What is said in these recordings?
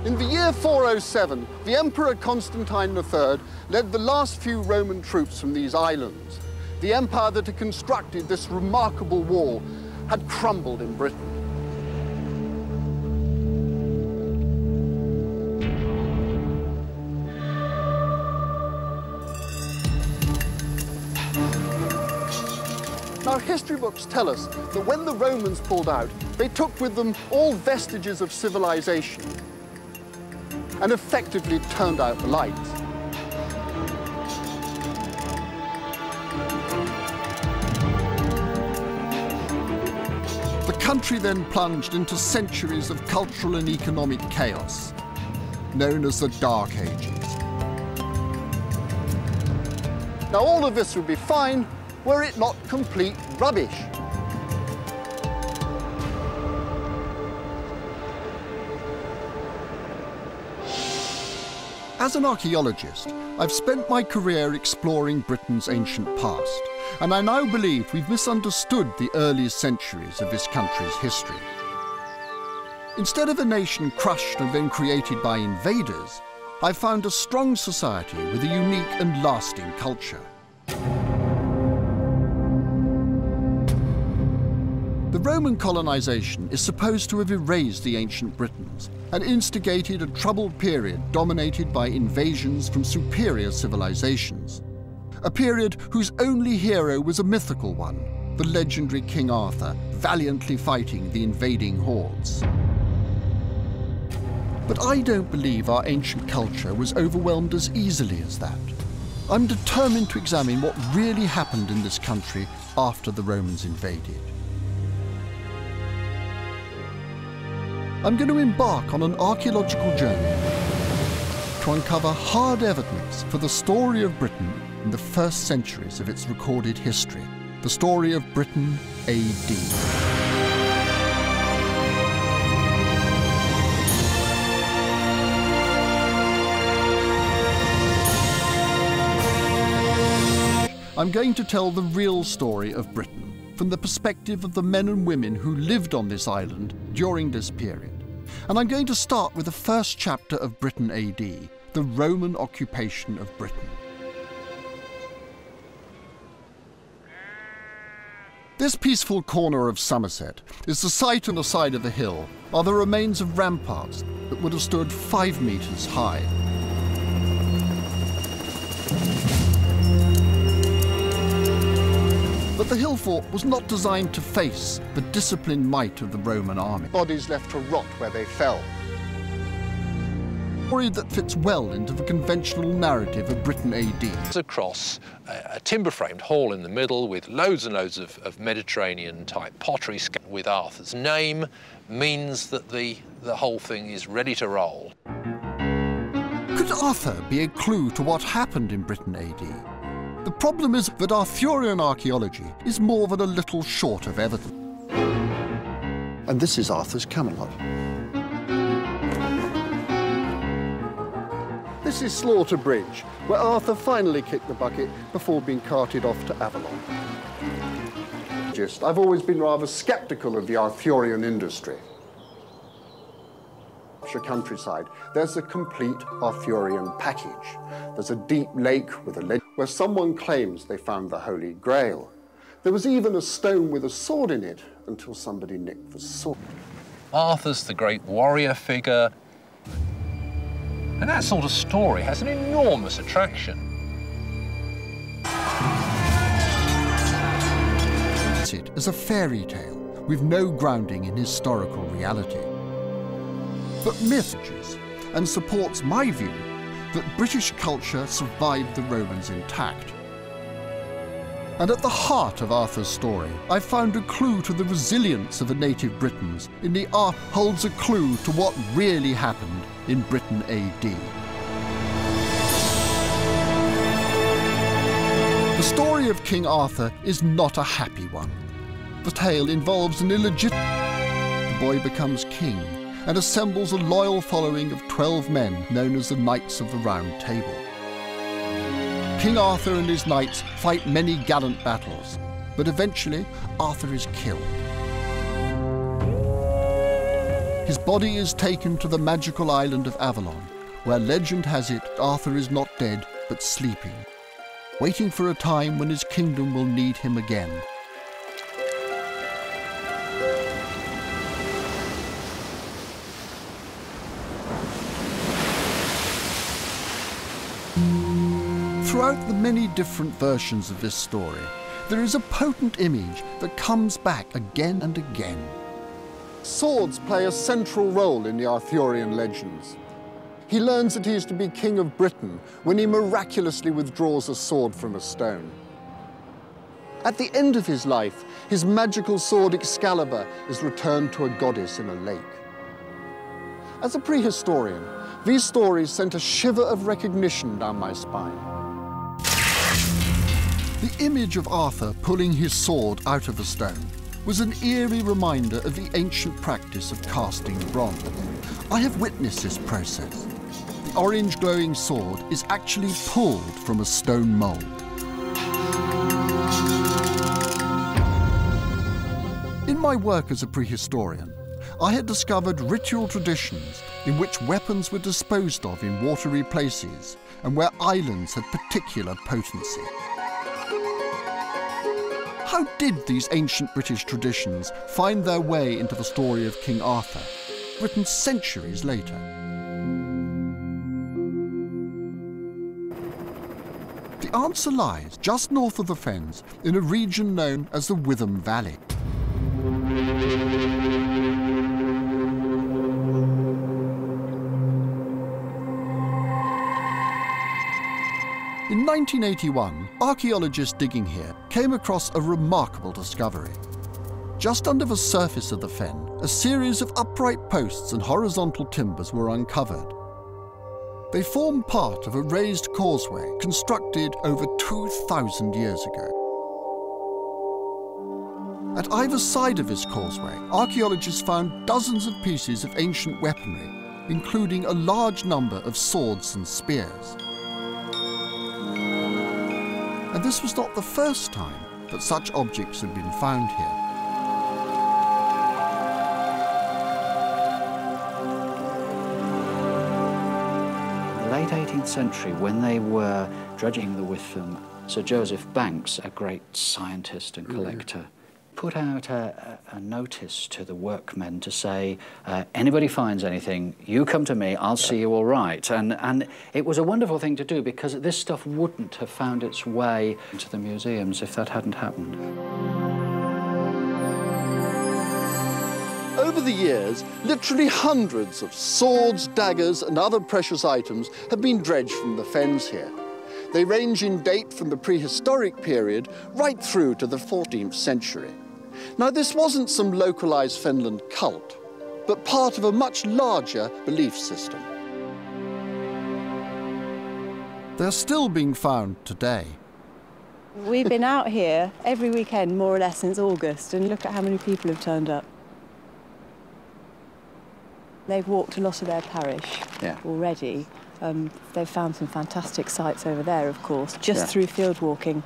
In the year 407, the Emperor Constantine III led the last few Roman troops from these islands. The empire that had constructed this remarkable wall had crumbled in Britain. Now, history books tell us that when the Romans pulled out, they took with them all vestiges of civilization and effectively turned out the lights. The country then plunged into centuries of cultural and economic chaos, known as the Dark Ages. Now, all of this would be fine were it not complete rubbish. As an archaeologist, I've spent my career exploring Britain's ancient past, and I now believe we've misunderstood the early centuries of this country's history. Instead of a nation crushed and then created by invaders, I've found a strong society with a unique and lasting culture. The Roman colonization is supposed to have erased the ancient Britons and instigated a troubled period dominated by invasions from superior civilizations. A period whose only hero was a mythical one, the legendary King Arthur, valiantly fighting the invading hordes. But I don't believe our ancient culture was overwhelmed as easily as that. I'm determined to examine what really happened in this country after the Romans invaded. I'm going to embark on an archaeological journey to uncover hard evidence for the story of Britain in the first centuries of its recorded history, the story of Britain AD. I'm going to tell the real story of Britain from the perspective of the men and women who lived on this island during this period. And I'm going to start with the first chapter of Britain AD, the Roman occupation of Britain. This peaceful corner of Somerset is the site on the side of the hill are the remains of ramparts that would have stood 5 meters high. But the hill fort was not designed to face the disciplined might of the Roman army. Bodies left to rot where they fell. A story that fits well into the conventional narrative of Britain AD. It's across a timber-framed hall in the middle with loads and loads of Mediterranean-type pottery with Arthur's name means that the whole thing is ready to roll. Could Arthur be a clue to what happened in Britain AD? The problem is that Arthurian archaeology is more than a little short of evidence. And this is Arthur's Camelot. This is Slaughter Bridge, where Arthur finally kicked the bucket before being carted off to Avalon. I've always been rather sceptical of the Arthurian industry. Countryside, there's a complete Arthurian package. There's a deep lake with a legend where someone claims they found the Holy Grail. There was even a stone with a sword in it until somebody nicked the sword. Arthur's the great warrior figure, and that sort of story has an enormous attraction. It as a fairy tale with no grounding in historical reality. But myth and supports my view that British culture survived the Romans intact. And at the heart of Arthur's story, I found a clue to the resilience of the native Britons in the holds a clue to what really happened in Britain AD. The story of King Arthur is not a happy one. The tale involves an illegitimate. The boy becomes king and assembles a loyal following of 12 men known as the Knights of the Round Table. King Arthur and his knights fight many gallant battles, but eventually Arthur is killed. His body is taken to the magical island of Avalon, where legend has it Arthur is not dead, but sleeping, waiting for a time when his kingdom will need him again. Throughout the many different versions of this story, there is a potent image that comes back again and again. Swords play a central role in the Arthurian legends. He learns that he is to be king of Britain when he miraculously withdraws a sword from a stone. At the end of his life, his magical sword Excalibur is returned to a goddess in a lake. As a prehistorian, these stories sent a shiver of recognition down my spine. The image of Arthur pulling his sword out of a stone was an eerie reminder of the ancient practice of casting bronze. I have witnessed this process. The orange glowing sword is actually pulled from a stone mold. In my work as a prehistorian, I had discovered ritual traditions in which weapons were disposed of in watery places and where islands had particular potency. How did these ancient British traditions find their way into the story of King Arthur, written centuries later? The answer lies just north of the Fens in a region known as the Witham Valley. In 1981, archaeologists digging here came across a remarkable discovery. Just under the surface of the fen, a series of upright posts and horizontal timbers were uncovered. They form part of a raised causeway constructed over 2,000 years ago. At either side of this causeway, archaeologists found dozens of pieces of ancient weaponry, including a large number of swords and spears. And this was not the first time that such objects had been found here. In the late 18th century, when they were dredging the Witham, Sir Joseph Banks, a great scientist and collector, put out a notice to the workmen to say, anybody finds anything, you come to me, I'll see you all right. And it was a wonderful thing to do because this stuff wouldn't have found its way into the museums if that hadn't happened. Over the years, literally hundreds of swords, daggers and other precious items have been dredged from the fens here. They range in date from the prehistoric period right through to the 14th century. Now, this wasn't some localized Fenland cult, but part of a much larger belief system. They're still being found today. We've been out here every weekend, more or less, since August, and look at how many people have turned up. They've walked a lot of their parish already. They've found some fantastic sites over there, of course, just through field walking.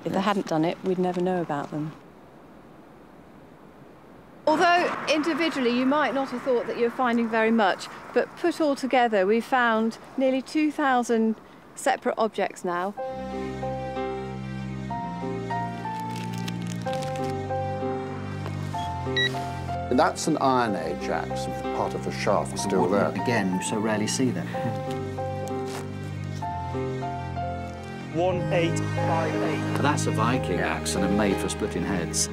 If they hadn't done it, we'd never know about them. Although individually you might not have thought that you were finding very much, but put all together we've found nearly 2,000 separate objects now. And that's an Iron Age axe, part of the shaft still there. Again, you so rarely see them. 1858. That's a Viking axe and a made for splitting heads.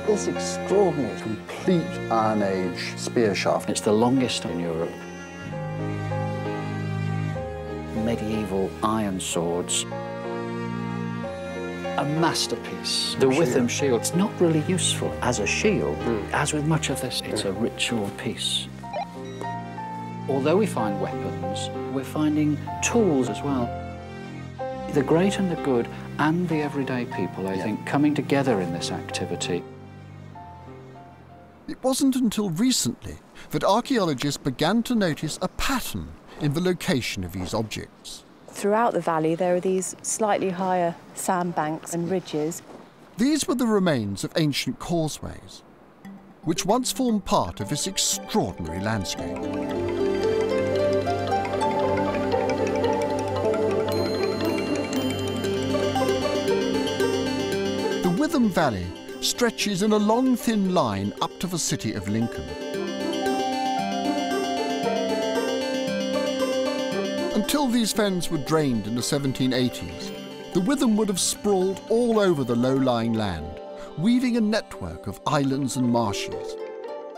This extraordinary, complete Iron Age spear shaft. It's the longest in Europe. Medieval iron swords. A masterpiece. The Witham shield's not really useful as a shield. As with much of this, it's a ritual piece. Although we find weapons, we're finding tools as well. The great and the good and the everyday people, I think, coming together in this activity. It wasn't until recently that archaeologists began to notice a pattern in the location of these objects. Throughout the valley there are these slightly higher sandbanks and ridges. These were the remains of ancient causeways. which once formed part of this extraordinary landscape. The Witham Valley stretches in a long, thin line up to the city of Lincoln. Until these fens were drained in the 1780s, the Witham would have sprawled all over the low-lying land, weaving a network of islands and marshes.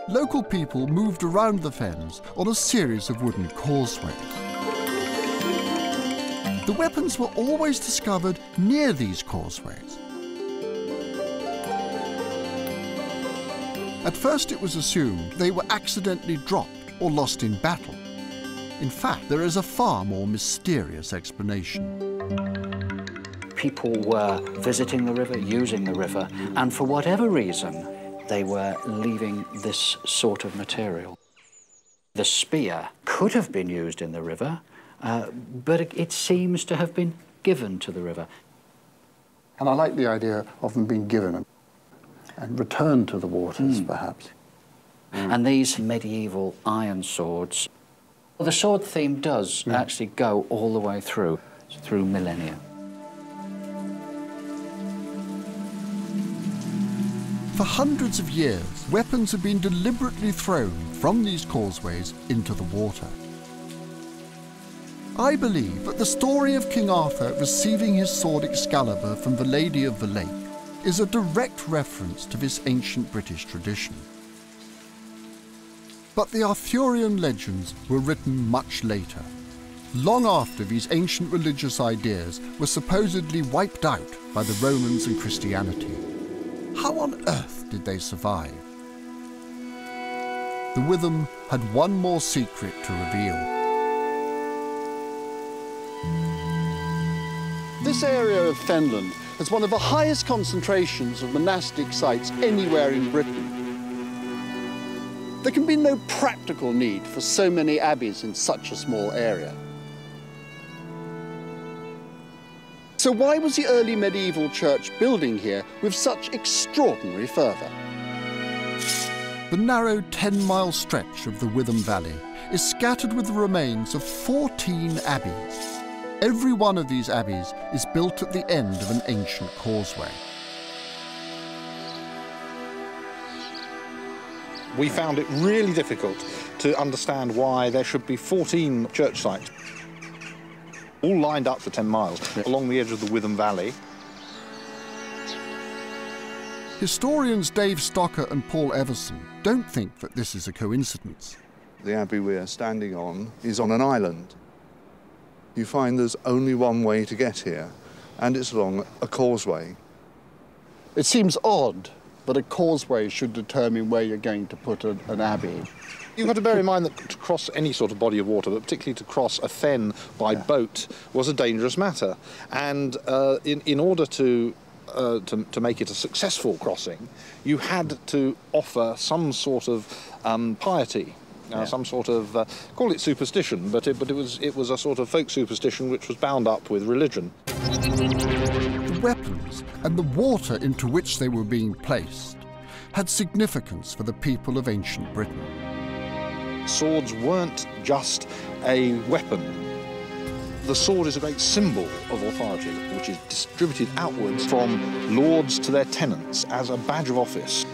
Local people moved around the fens on a series of wooden causeways. The weapons were always discovered near these causeways. At first it was assumed they were accidentally dropped or lost in battle. In fact, there is a far more mysterious explanation. People were visiting the river, using the river, and for whatever reason, they were leaving this sort of material. The spear could have been used in the river, but it seems to have been given to the river. And I like the idea of them being given and returned to the waters, perhaps. And these medieval iron swords, the sword theme does actually go all the way through millennia. For hundreds of years, weapons have been deliberately thrown from these causeways into the water. I believe that the story of King Arthur receiving his sword Excalibur from the Lady of the Lake is a direct reference to this ancient British tradition. But the Arthurian legends were written much later, long after these ancient religious ideas were supposedly wiped out by the Romans and Christianity. How on earth did they survive? The Witham had one more secret to reveal. This area of Fenland has one of the highest concentrations of monastic sites anywhere in Britain. There can be no practical need for so many abbeys in such a small area. So why was the early medieval church building here with such extraordinary fervour? The narrow 10-mile stretch of the Witham Valley is scattered with the remains of 14 abbeys. Every one of these abbeys is built at the end of an ancient causeway. We found it really difficult to understand why there should be 14 church sites, all lined up for 10 miles along the edge of the Witham Valley. Historians Dave Stocker and Paul Everson don't think that this is a coincidence. The abbey we are standing on is on an island. You find there's only one way to get here, and it's along a causeway. It seems odd that a causeway should determine where you're going to put an abbey. You've got to bear in mind that to cross any sort of body of water, but particularly to cross a fen by boat, was a dangerous matter. And in order to make it a successful crossing, you had to offer some sort of piety, some sort of, call it superstition, but it was a sort of folk superstition which was bound up with religion. The weapons and the water into which they were being placed had significance for the people of ancient Britain. Swords weren't just a weapon. The sword is a great symbol of authority, which is distributed outwards from lords to their tenants as a badge of office.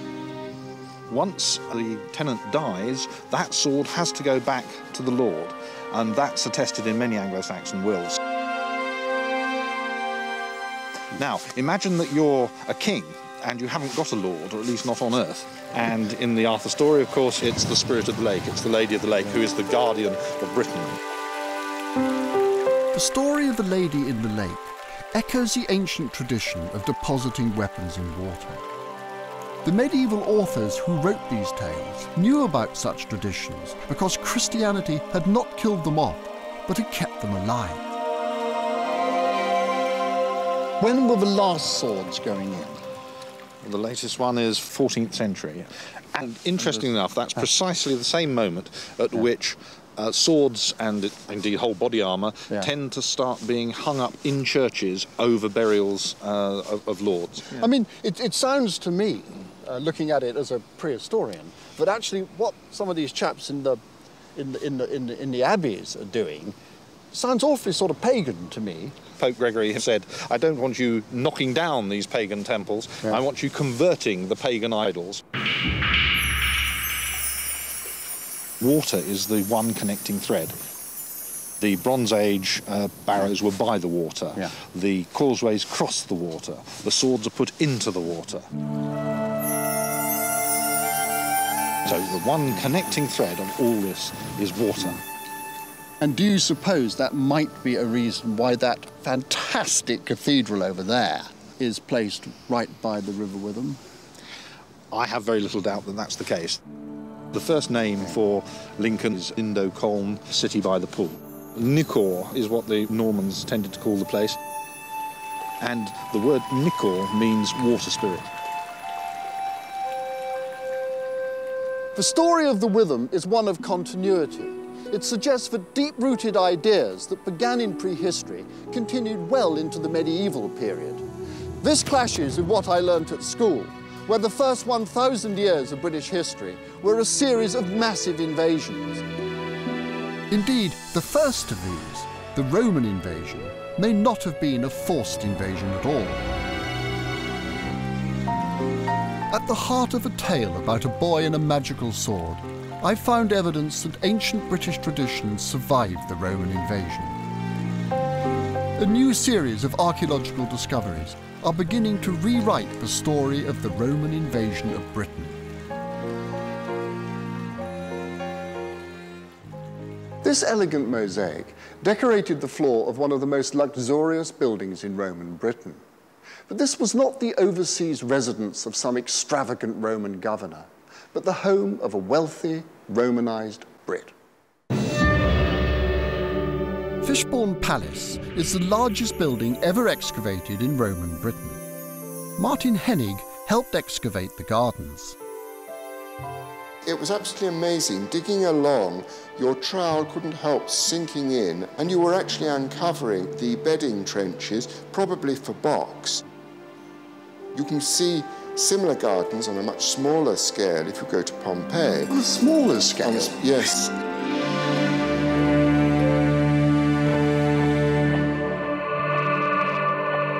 Once the tenant dies, that sword has to go back to the lord, and that's attested in many Anglo-Saxon wills. Now, imagine that you're a king and you haven't got a lord, or at least not on earth. And in the Arthur story, of course, it's the Spirit of the Lake, it's the Lady of the Lake, who is the guardian of Britain. The story of the Lady in the Lake echoes the ancient tradition of depositing weapons in water. The medieval authors who wrote these tales knew about such traditions because Christianity had not killed them off, but had kept them alive. When were the last swords going in? The latest one is 14th century. And interestingly enough, that's precisely the same moment at which swords and indeed whole body armour tend to start being hung up in churches over burials of lords. I mean, it sounds to me looking at it as a prehistorian, but actually what some of these chaps in the abbeys are doing sounds awfully sort of pagan to me. Pope Gregory has said, I don't want you knocking down these pagan temples, I want you converting the pagan idols. Water is the one connecting thread. The Bronze Age barrows were by the water. The causeways crossed the water. The swords are put into the water. So the one connecting thread of all this is water. And do you suppose that might be a reason why that fantastic cathedral over there is placed right by the River Witham? I have very little doubt that that's the case. The first name for Lincoln is Indo-Colne, city by the pool. Nicor is what the Normans tended to call the place. And the word Nicor means water spirit. The story of the Witham is one of continuity. It suggests that deep-rooted ideas that began in prehistory continued well into the medieval period. This clashes with what I learnt at school, where the first 1,000 years of British history were a series of massive invasions. Indeed, the first of these, the Roman invasion, may not have been a forced invasion at all. At the heart of a tale about a boy and a magical sword, I found evidence that ancient British traditions survived the Roman invasion. A new series of archaeological discoveries are beginning to rewrite the story of the Roman invasion of Britain. This elegant mosaic decorated the floor of one of the most luxurious buildings in Roman Britain. But this was not the overseas residence of some extravagant Roman governor, but the home of a wealthy, Romanized Brit. Fishbourne Palace is the largest building ever excavated in Roman Britain. Martin Hennig helped excavate the gardens. It was absolutely amazing. Digging along, your trowel couldn't help sinking in, and you were actually uncovering the bedding trenches, probably for box. You can see similar gardens on a much smaller scale if you go to Pompeii. On a smaller scale? Yes.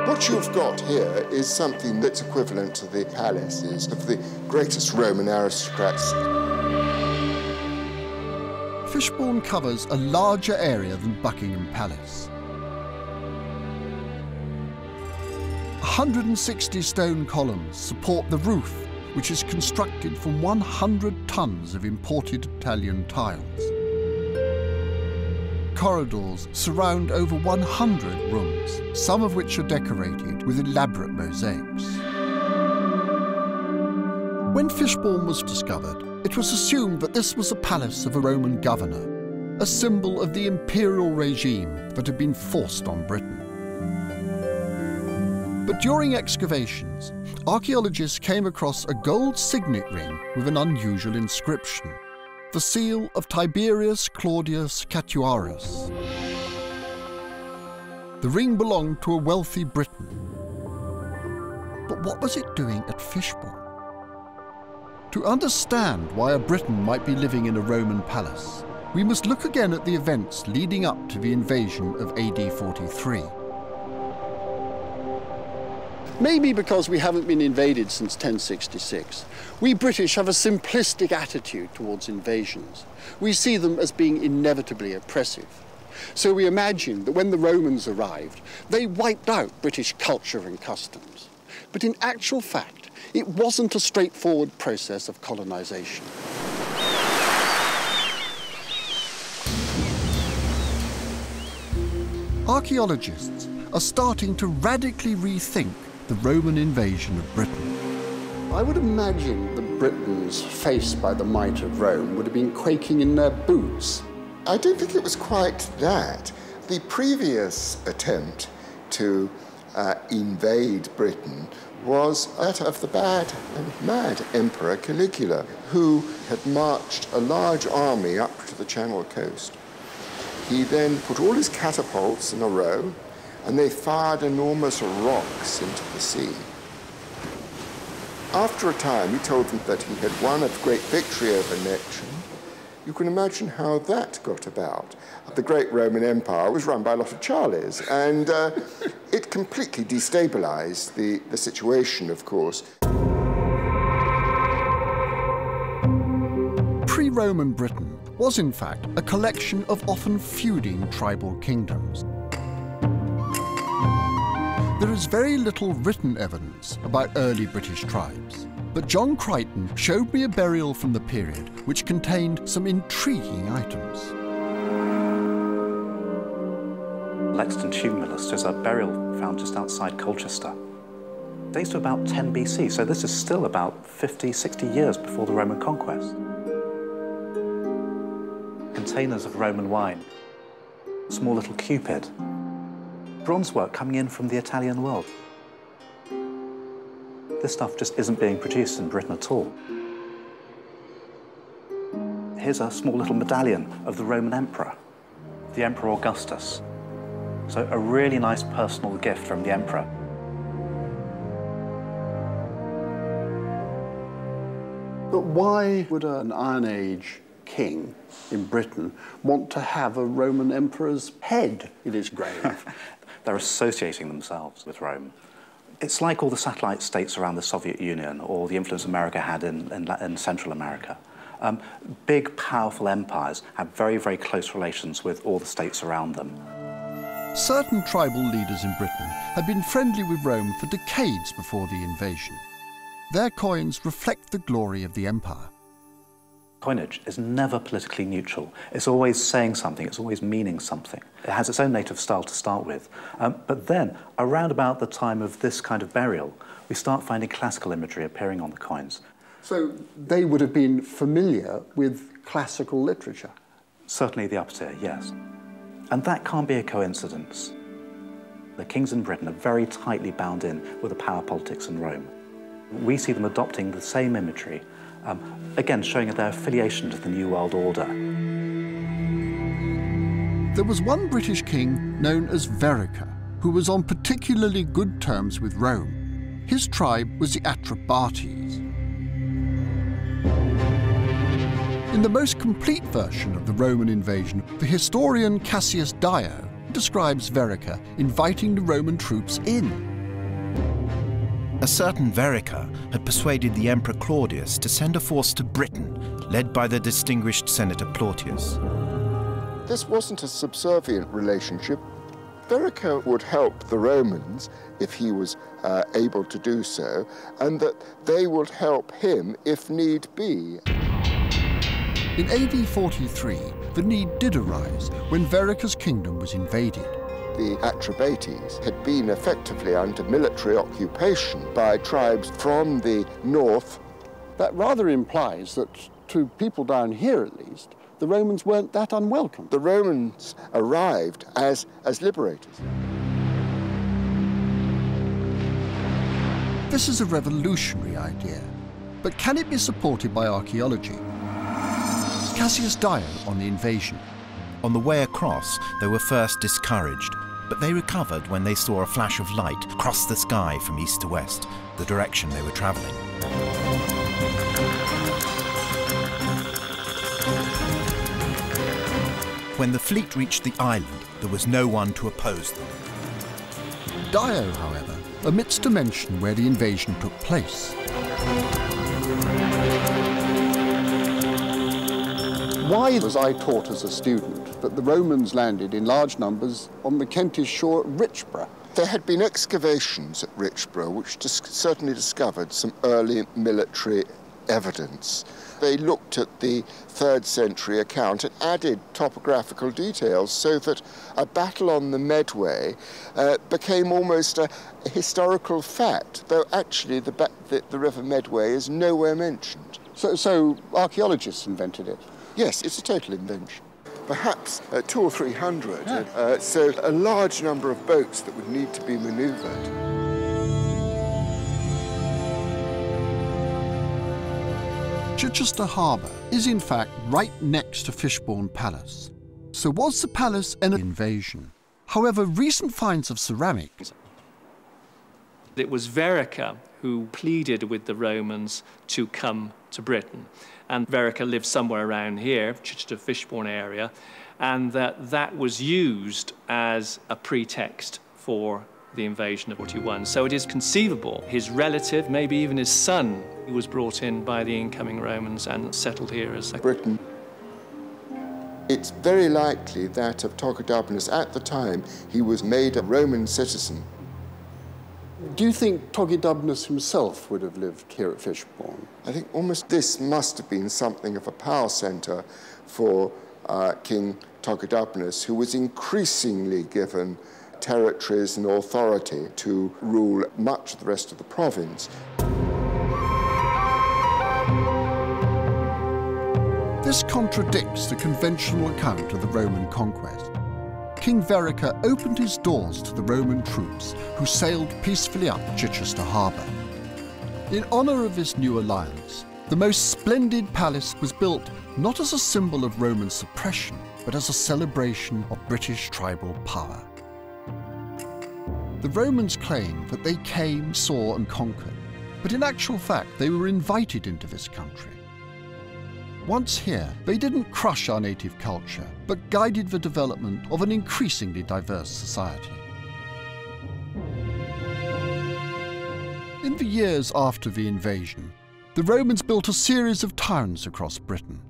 What you've got here is something that's equivalent to the palaces of the greatest Roman aristocrats. Fishbourne covers a larger area than Buckingham Palace. 160 stone columns support the roof, which is constructed from 100 tons of imported Italian tiles. Corridors surround over 100 rooms, some of which are decorated with elaborate mosaics. When Fishbourne was discovered, it was assumed that this was a palace of a Roman governor, a symbol of the imperial regime that had been forced on Britain. But during excavations, archaeologists came across a gold signet ring with an unusual inscription, the seal of Tiberius Claudius Catuarus. The ring belonged to a wealthy Briton. But what was it doing at Fishbourne? To understand why a Briton might be living in a Roman palace, we must look again at the events leading up to the invasion of AD 43. Maybe because we haven't been invaded since 1066, we British have a simplistic attitude towards invasions. We see them as being inevitably oppressive. So we imagine that when the Romans arrived, they wiped out British culture and customs. But in actual fact, it wasn't a straightforward process of colonization. Archaeologists are starting to radically rethink the Roman invasion of Britain. I would imagine the Britons faced by the might of Rome would have been quaking in their boots. I don't think it was quite that. The previous attempt to invade Britain was that of the bad and mad Emperor Caligula, who had marched a large army up to the Channel coast. He then put all his catapults in a row, and they fired enormous rocks into the sea. After a time, he told them that he had won a great victory over Nechen. You can imagine how that got about. The great Roman Empire was run by a lot of Charlies, and it completely destabilized the situation, of course. Pre-Roman Britain was, in fact, a collection of often feuding tribal kingdoms. There is very little written evidence about early British tribes, but John Crichton showed me a burial from the period which contained some intriguing items. Lexington Tumulus is a burial found just outside Colchester. It dates to about 10 BC, so this is still about 50, 60 years before the Roman conquest. Containers of Roman wine, small little Cupid, bronze work coming in from the Italian world. This stuff just isn't being produced in Britain at all. Here's a small little medallion of the Roman emperor, the Emperor Augustus. So a really nice personal gift from the emperor. But why would an Iron Age king in Britain want to have a Roman emperor's head in his grave? They're associating themselves with Rome. It's like all the satellite states around the Soviet Union or the influence America had in Central America. Big, powerful empires have very, very close relations with all the states around them. Certain tribal leaders in Britain had been friendly with Rome for decades before the invasion. Their coins reflect the glory of the empire. Coinage is never politically neutral. It's always saying something, it's always meaning something. It has its own native style to start with. But then, around about the time of this kind of burial, we start finding classical imagery appearing on the coins. So they would have been familiar with classical literature? Certainly the upper tier, yes. And that can't be a coincidence. The kings in Britain are very tightly bound in with the power politics in Rome. We see them adopting the same imagery, again showing their affiliation to the New World Order. There was one British king known as Verrica, who was on particularly good terms with Rome. His tribe was the Atrebates. In the most complete version of the Roman invasion, the historian Cassius Dio describes Verrica inviting the Roman troops in. A certain Verrica had persuaded the Emperor Claudius to send a force to Britain, led by the distinguished Senator Plautius. This wasn't a subservient relationship. Verrica would help the Romans if he was able to do so, and that they would help him if need be. In AD 43, the need did arise when Verrica's kingdom was invaded. The Atrebates had been effectively under military occupation by tribes from the north. That rather implies that, to people down here at least, the Romans weren't that unwelcome. The Romans arrived as liberators. This is a revolutionary idea, but can it be supported by archaeology? Cassius Dio on the invasion. On the way across, they were first discouraged, but they recovered when they saw a flash of light cross the sky from east to west, the direction they were traveling. When the fleet reached the island, there was no one to oppose them. Dio, however, omits to mention where the invasion took place. Why was I taught as a student that the Romans landed in large numbers on the Kentish shore at Richborough? There had been excavations at Richborough which certainly discovered some early military evidence. They looked at the 3rd century account and added topographical details so that a battle on the Medway became almost a historical fact, though actually the River Medway is nowhere mentioned. So archaeologists invented it? Yes, it's a total invention. Perhaps 200 or 300, so a large number of boats that would need to be manoeuvred. Chichester Harbour is in fact right next to Fishbourne Palace. So was the palace an invasion? However, recent finds of ceramics... It was Verrica who pleaded with the Romans to come to Britain. And Verica lived somewhere around here, Chichester Fishbourne area, and that was used as a pretext for the invasion of 41. So it is conceivable his relative, maybe even his son, who was brought in by the incoming Romans and settled here as Britain. It's very likely that of Togodumnus at the time he was made a Roman citizen. Do you think Togodumnus himself would have lived here at Fishbourne? I think almost this must have been something of a power centre for King Togodumnus, who was increasingly given territories and authority to rule much of the rest of the province. This contradicts the conventional account of the Roman conquest. King Verica opened his doors to the Roman troops who sailed peacefully up Chichester harbour. In honour of this new alliance, the most splendid palace was built not as a symbol of Roman suppression, but as a celebration of British tribal power. The Romans claim that they came, saw and conquered, but in actual fact they were invited into this country. Once here, they didn't crush our native culture, but guided the development of an increasingly diverse society. In the years after the invasion, the Romans built a series of towns across Britain.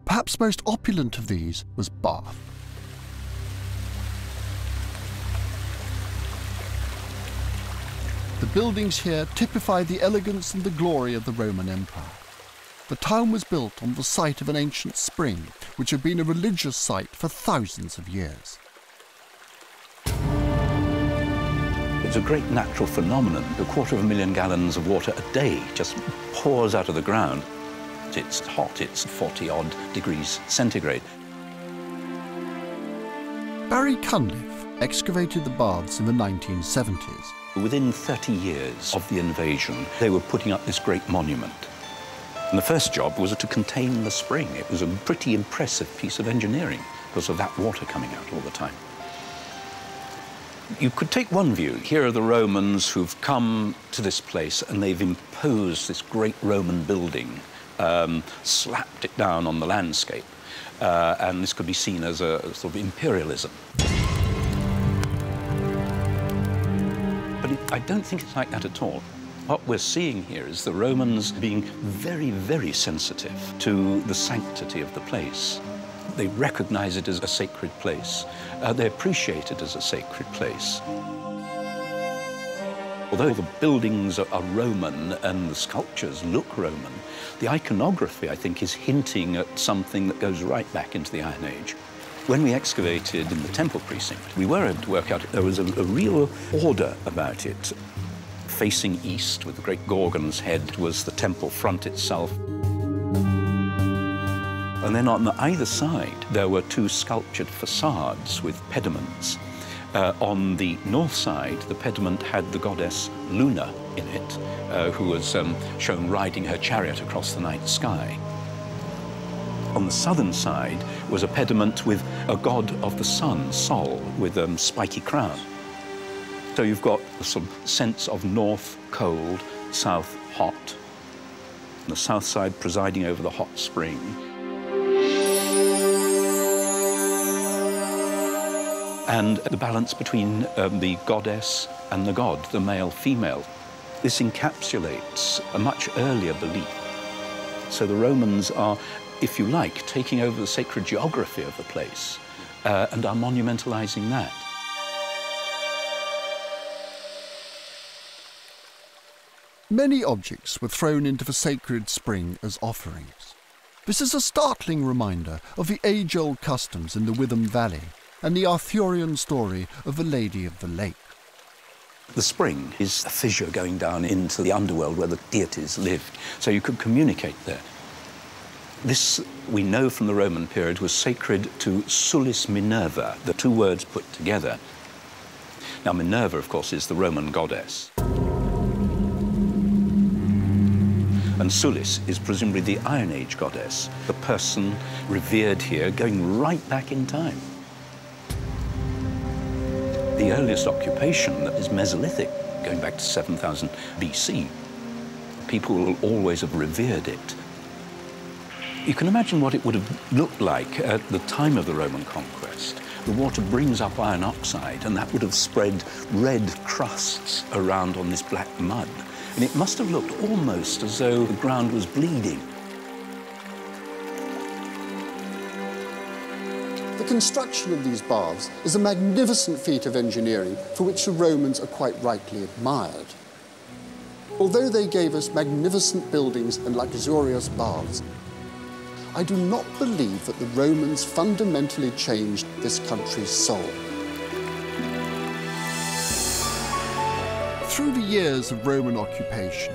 Perhaps most opulent of these was Bath. The buildings here typify the elegance and the glory of the Roman Empire. The town was built on the site of an ancient spring, which had been a religious site for thousands of years. It's a great natural phenomenon. 250,000 gallons of water a day just pours out of the ground. It's hot, it's 40-odd degrees centigrade. Barry Cunliffe excavated the baths in the 1970s. Within 30 years of the invasion, they were putting up this great monument. And the first job was to contain the spring. It was a pretty impressive piece of engineering because of that water coming out all the time. You could take one view. Here are the Romans who've come to this place and they've imposed this great Roman building, slapped it down on the landscape. And this could be seen as a sort of imperialism. But I don't think it's like that at all. What we're seeing here is the Romans being very, very sensitive to the sanctity of the place. They recognize it as a sacred place. They appreciate it as a sacred place. Although the buildings are Roman and the sculptures look Roman, the iconography, I think, is hinting at something that goes right back into the Iron Age. When we excavated in the temple precinct, we were able to work out there was a real order about it. Facing east, with the great Gorgon's head, was the temple front itself. And then on either side, there were two sculptured facades with pediments. On the north side, the pediment had the goddess Luna in it, who was shown riding her chariot across the night sky. On the southern side was a pediment with a god of the sun, Sol, with a spiky crown. So you've got a sort of sense of north cold, south hot. The south side presiding over the hot spring. And the balance between the goddess and the god, the male-female. This encapsulates a much earlier belief. So the Romans are, if you like, taking over the sacred geography of the place and are monumentalizing that. Many objects were thrown into the sacred spring as offerings. This is a startling reminder of the age-old customs in the Witham Valley and the Arthurian story of the Lady of the Lake. The spring is a fissure going down into the underworld where the deities lived, so you could communicate there. This, we know from the Roman period, was sacred to Sulis Minerva, the two words put together. Now, Minerva, of course, is the Roman goddess. And Sulis is presumably the Iron Age goddess, the person revered here going right back in time. The earliest occupation that is Mesolithic, going back to 7000 BC, people will always have revered it. You can imagine what it would have looked like at the time of the Roman conquest. The water brings up iron oxide, and that would have spread red crusts around on this black mud. And it must have looked almost as though the ground was bleeding. The construction of these baths is a magnificent feat of engineering for which the Romans are quite rightly admired. Although they gave us magnificent buildings and luxurious baths, I do not believe that the Romans fundamentally changed this country's soul. Through the years of Roman occupation,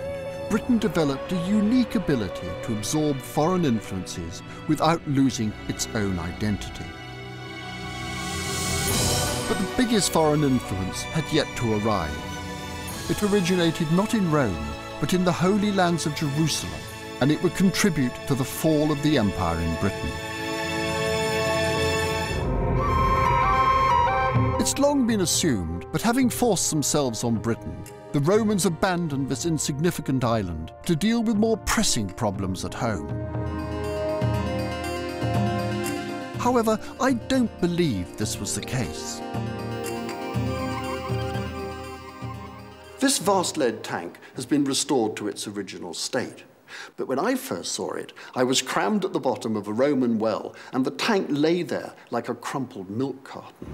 Britain developed a unique ability to absorb foreign influences without losing its own identity. But the biggest foreign influence had yet to arrive. It originated not in Rome, but in the Holy Lands of Jerusalem, and it would contribute to the fall of the empire in Britain. It's long been assumed that having forced themselves on Britain, the Romans abandoned this insignificant island to deal with more pressing problems at home. However, I don't believe this was the case. This vast lead tank has been restored to its original state. But when I first saw it, I was crammed at the bottom of a Roman well, and the tank lay there like a crumpled milk carton.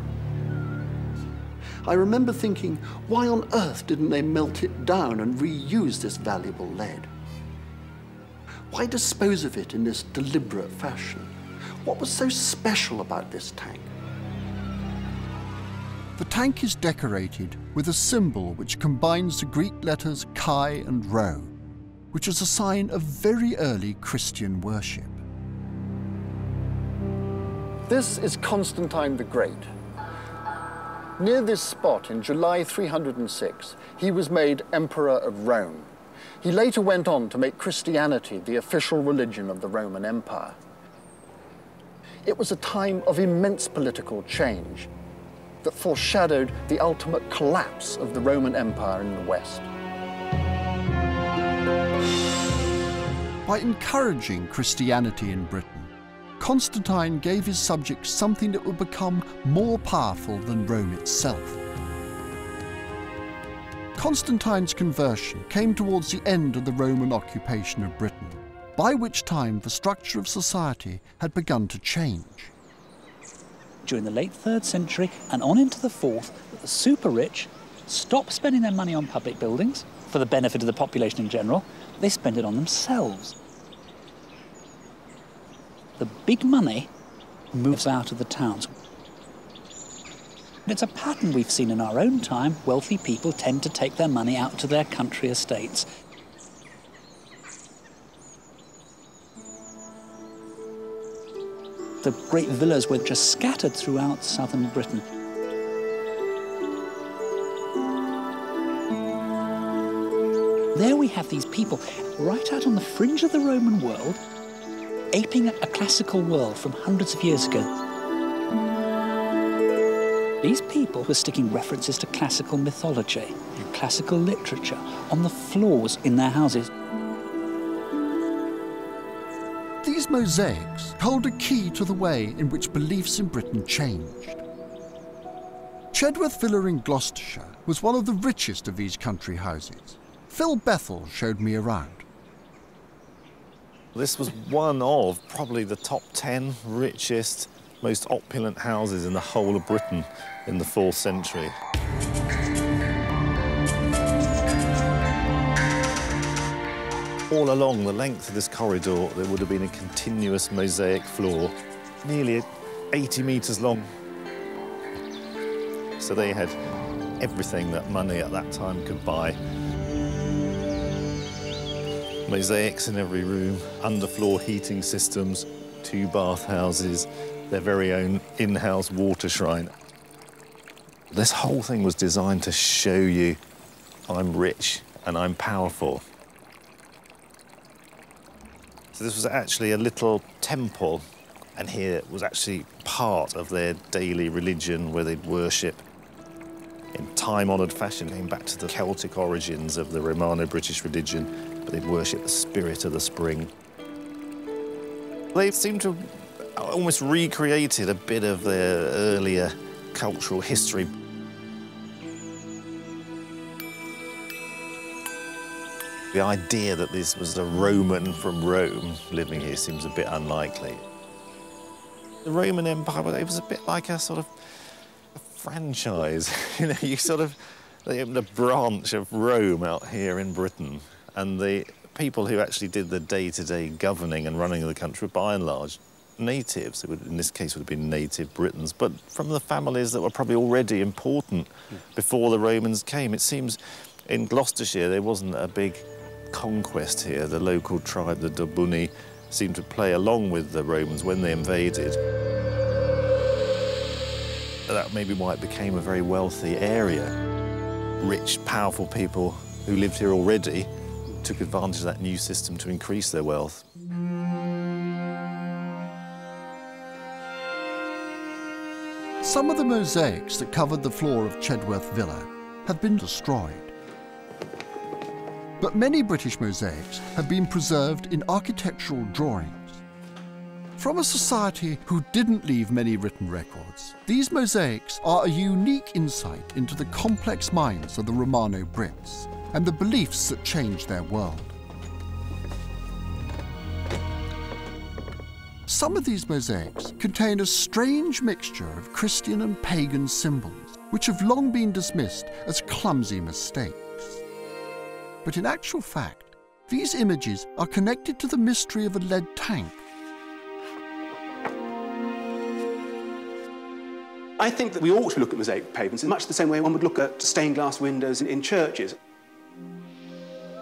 I remember thinking, why on earth didn't they melt it down and reuse this valuable lead? Why dispose of it in this deliberate fashion? What was so special about this tank? The tank is decorated with a symbol which combines the Greek letters chi and rho, which is a sign of very early Christian worship. This is Constantine the Great. Near this spot in July 306, he was made Emperor of Rome. He later went on to make Christianity the official religion of the Roman Empire. It was a time of immense political change that foreshadowed the ultimate collapse of the Roman Empire in the West. By encouraging Christianity in Britain, Constantine gave his subjects something that would become more powerful than Rome itself. Constantine's conversion came towards the end of the Roman occupation of Britain, by which time the structure of society had begun to change. During the late 3rd century and on into the 4th, the super rich stopped spending their money on public buildings for the benefit of the population in general. They spent it on themselves. The big money moves out of the towns. It's a pattern we've seen in our own time. Wealthy people tend to take their money out to their country estates. The great villas were just scattered throughout southern Britain. There we have these people right out on the fringe of the Roman world, aping a classical world from hundreds of years ago. These people were sticking references to classical mythology and classical literature on the floors in their houses. These mosaics hold a key to the way in which beliefs in Britain changed. Chedworth Villa in Gloucestershire was one of the richest of these country houses. Phil Bethel showed me around. This was one of probably the top 10 richest, most opulent houses in the whole of Britain in the 4th century. All along the length of this corridor, there would have been a continuous mosaic floor, nearly 80 metres long. So they had everything that money at that time could buy. Mosaics in every room, underfloor heating systems, 2 bathhouses, their very own in-house water shrine. This whole thing was designed to show you I'm rich and I'm powerful. So this was actually a little temple, and here was actually part of their daily religion where they'd worship. in time-honoured fashion, going back to the Celtic origins of the Romano-British religion, but they'd worship the spirit of the spring. They seem to have almost recreated a bit of their earlier cultural history. The idea that this was a Roman from Rome living here seems a bit unlikely. The Roman Empire, it was a bit like a sort of a franchise. You know, they opened a branch of Rome out here in Britain, and the people who actually did the day-to-day governing and running of the country were by and large natives. It would, in this case, would have been native Britons, but from the families that were probably already important before the Romans came. It seems in Gloucestershire there wasn't a big conquest here. The local tribe, the Dobunni, seemed to play along with the Romans when they invaded. That may be why it became a very wealthy area. Rich, powerful people who lived here already took advantage of that new system to increase their wealth. Some of the mosaics that covered the floor of Chedworth Villa have been destroyed. But many British mosaics have been preserved in architectural drawings. From a society who didn't leave many written records, these mosaics are a unique insight into the complex minds of the Romano Brits and the beliefs that changed their world. Some of these mosaics contain a strange mixture of Christian and pagan symbols, which have long been dismissed as clumsy mistakes. But in actual fact, these images are connected to the mystery of a lead tank. I think that we ought to look at mosaic pavements in much the same way one would look at stained glass windows in churches.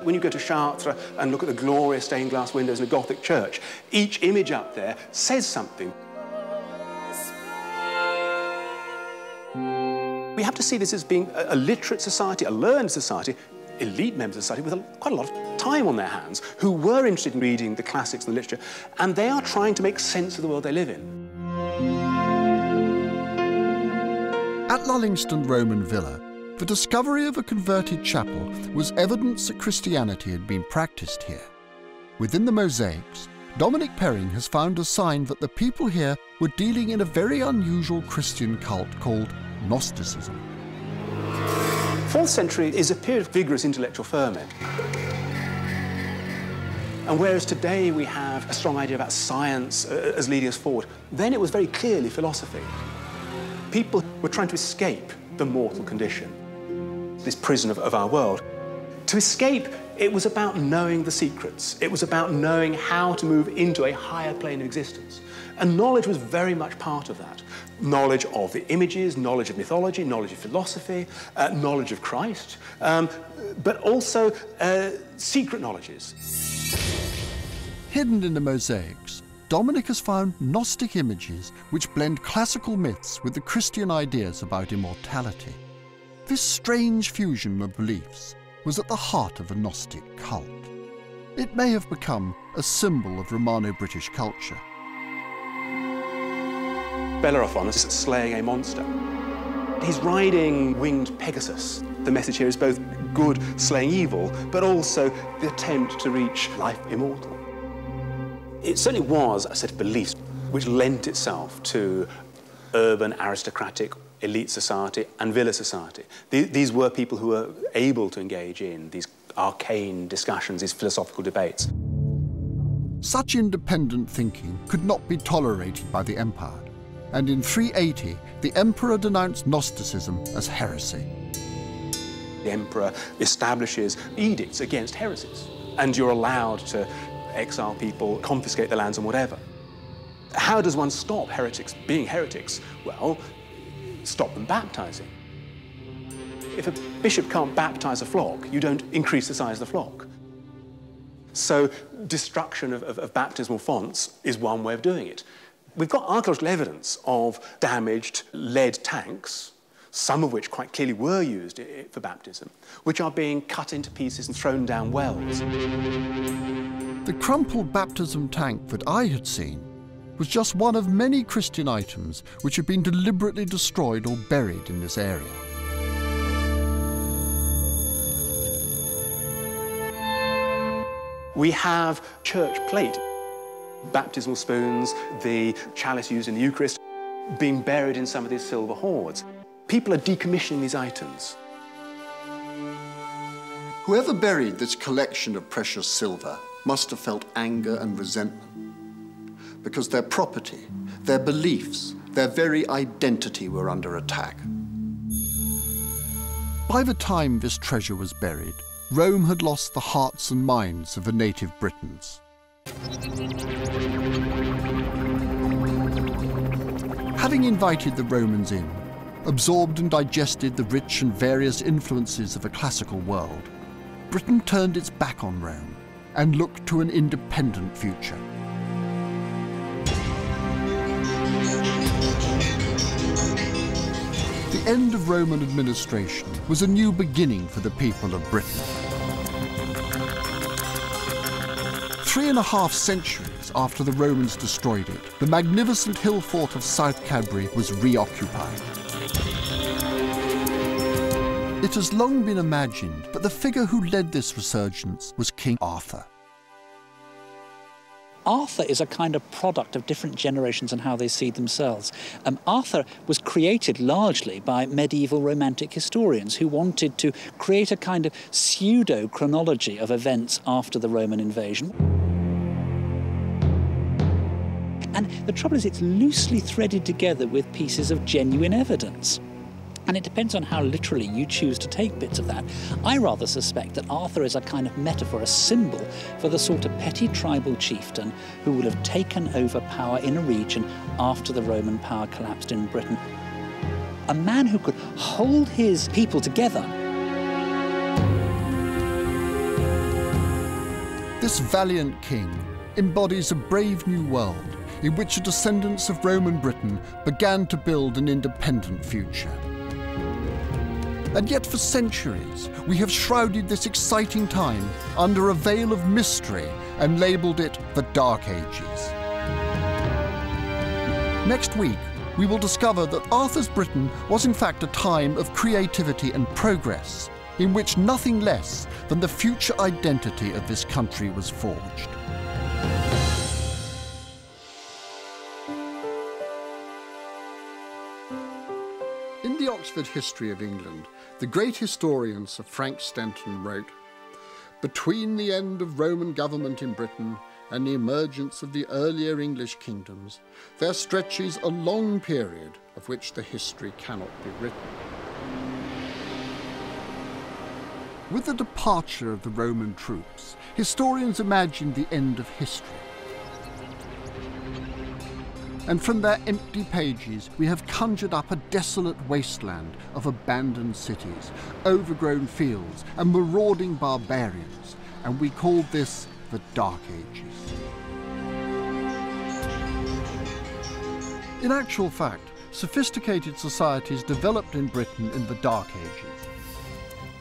When you go to Chartres and look at the glorious stained glass windows in a Gothic church, each image up there says something. We have to see this as being a literate society, a learned society, elite members of society with quite a lot of time on their hands, who were interested in reading the classics and the literature, and they are trying to make sense of the world they live in. At Lullingston Roman Villa, the discovery of a converted chapel was evidence that Christianity had been practiced here. Within the mosaics, Dominic Perring has found a sign that the people here were dealing in a very unusual Christian cult called Gnosticism. 4th century is a period of vigorous intellectual ferment. And whereas today we have a strong idea about science as leading us forward, then it was very clearly philosophy. People were trying to escape the mortal condition, this prison of our world. To escape, it was about knowing the secrets. It was about knowing how to move into a higher plane of existence. And knowledge was very much part of that. Knowledge of the images, knowledge of mythology, knowledge of philosophy, knowledge of Christ, but also secret knowledges. Hidden in the mosaics, Dominic has found Gnostic images which blend classical myths with the Christian ideas about immortality. This strange fusion of beliefs was at the heart of the Gnostic cult. It may have become a symbol of Romano-British culture. Bellerophon is slaying a monster. He's riding winged Pegasus. The message here is both good slaying evil, but also the attempt to reach life immortal. It certainly was a set of beliefs which lent itself to urban, aristocratic, elite society and villa society. These were people who were able to engage in these arcane discussions, these philosophical debates. Such independent thinking could not be tolerated by the empire, and in 380, the emperor denounced Gnosticism as heresy. The emperor establishes edicts against heresies, and you're allowed to exile people, confiscate their lands and whatever. How does one stop heretics being heretics? Well, stop them baptizing. If a bishop can't baptize a flock, you don't increase the size of the flock. So destruction of baptismal fonts is one way of doing it. We've got archaeological evidence of damaged lead tanks, some of which quite clearly were used for baptism, which are being cut into pieces and thrown down wells. The crumpled baptism tank that I had seen was just one of many Christian items which had been deliberately destroyed or buried in this area. We have church plate, baptismal spoons, the chalice used in the Eucharist, being buried in some of these silver hoards. People are decommissioning these items. Whoever buried this collection of precious silver must have felt anger and resentment, because their property, their beliefs, their very identity were under attack. By the time this treasure was buried, Rome had lost the hearts and minds of the native Britons. Having invited the Romans in, absorbed and digested the rich and various influences of a classical world, Britain turned its back on Rome and looked to an independent future. The end of Roman administration was a new beginning for the people of Britain. 3.5 centuries after the Romans destroyed it, the magnificent hill fort of South Cadbury was reoccupied. It has long been imagined that the figure who led this resurgence was King Arthur. Arthur is a kind of product of different generations and how they see themselves. Arthur was created largely by medieval romantic historians who wanted to create a kind of pseudo-chronology of events after the Roman invasion. And the trouble is it's loosely threaded together with pieces of genuine evidence. And it depends on how literally you choose to take bits of that. I rather suspect that Arthur is a kind of metaphor, a symbol for the sort of petty tribal chieftain who would have taken over power in a region after the Roman power collapsed in Britain. A man who could hold his people together. This valiant king embodies a brave new world in which the descendants of Roman Britain began to build an independent future. And yet for centuries, we have shrouded this exciting time under a veil of mystery and labelled it the Dark Ages. Next week, we will discover that Arthur's Britain was in fact a time of creativity and progress, in which nothing less than the future identity of this country was forged. In the Oxford History of England, the great historian Sir Frank Stanton wrote, "Between the end of Roman government in Britain and the emergence of the earlier English kingdoms, there stretches a long period of which the history cannot be written." With the departure of the Roman troops, historians imagined the end of history. And from their empty pages, we have conjured up a desolate wasteland of abandoned cities, overgrown fields, and marauding barbarians, and we called this the Dark Ages. In actual fact, sophisticated societies developed in Britain in the Dark Ages.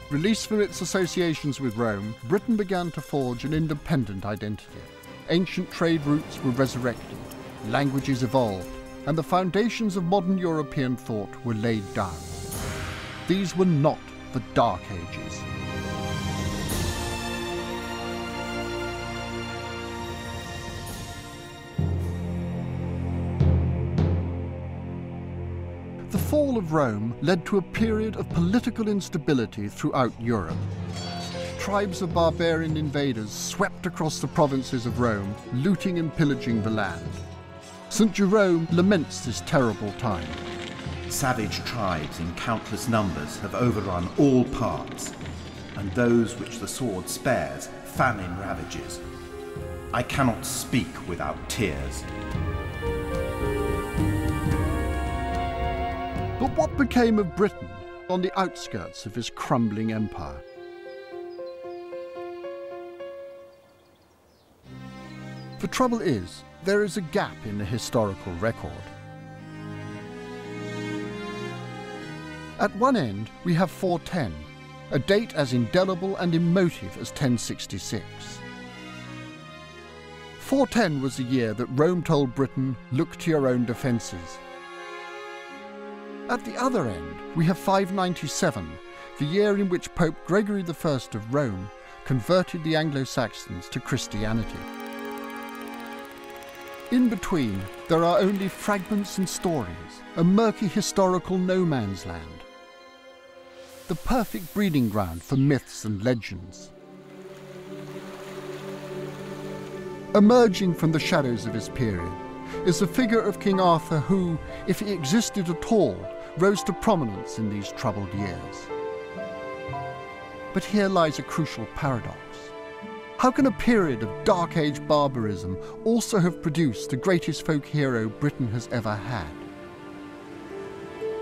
Released from its associations with Rome, Britain began to forge an independent identity. Ancient trade routes were resurrected. Languages evolved, and the foundations of modern European thought were laid down. These were not the Dark Ages. The fall of Rome led to a period of political instability throughout Europe. Tribes of barbarian invaders swept across the provinces of Rome, looting and pillaging the land. St. Jerome laments this terrible time. Savage tribes in countless numbers have overrun all parts, and those which the sword spares, famine ravages. I cannot speak without tears. But what became of Britain on the outskirts of his crumbling empire? The trouble is, there is a gap in the historical record. At one end, we have 410, a date as indelible and emotive as 1066. 410 was the year that Rome told Britain, "Look to your own defences." At the other end, we have 597, the year in which Pope Gregory I of Rome converted the Anglo-Saxons to Christianity. In between, there are only fragments and stories, a murky historical no man's land. The perfect breeding ground for myths and legends. Emerging from the shadows of his period is the figure of King Arthur who, if he existed at all, rose to prominence in these troubled years. But here lies a crucial paradox. How can a period of Dark Age barbarism also have produced the greatest folk hero Britain has ever had?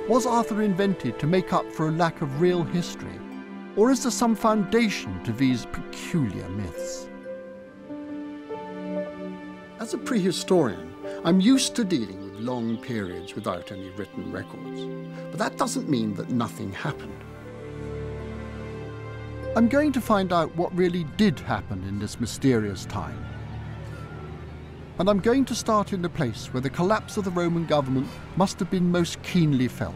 Was Arthur invented to make up for a lack of real history, or is there some foundation to these peculiar myths? As a prehistorian, I'm used to dealing with long periods without any written records, but that doesn't mean that nothing happened. I'm going to find out what really did happen in this mysterious time. And I'm going to start in the place where the collapse of the Roman government must have been most keenly felt,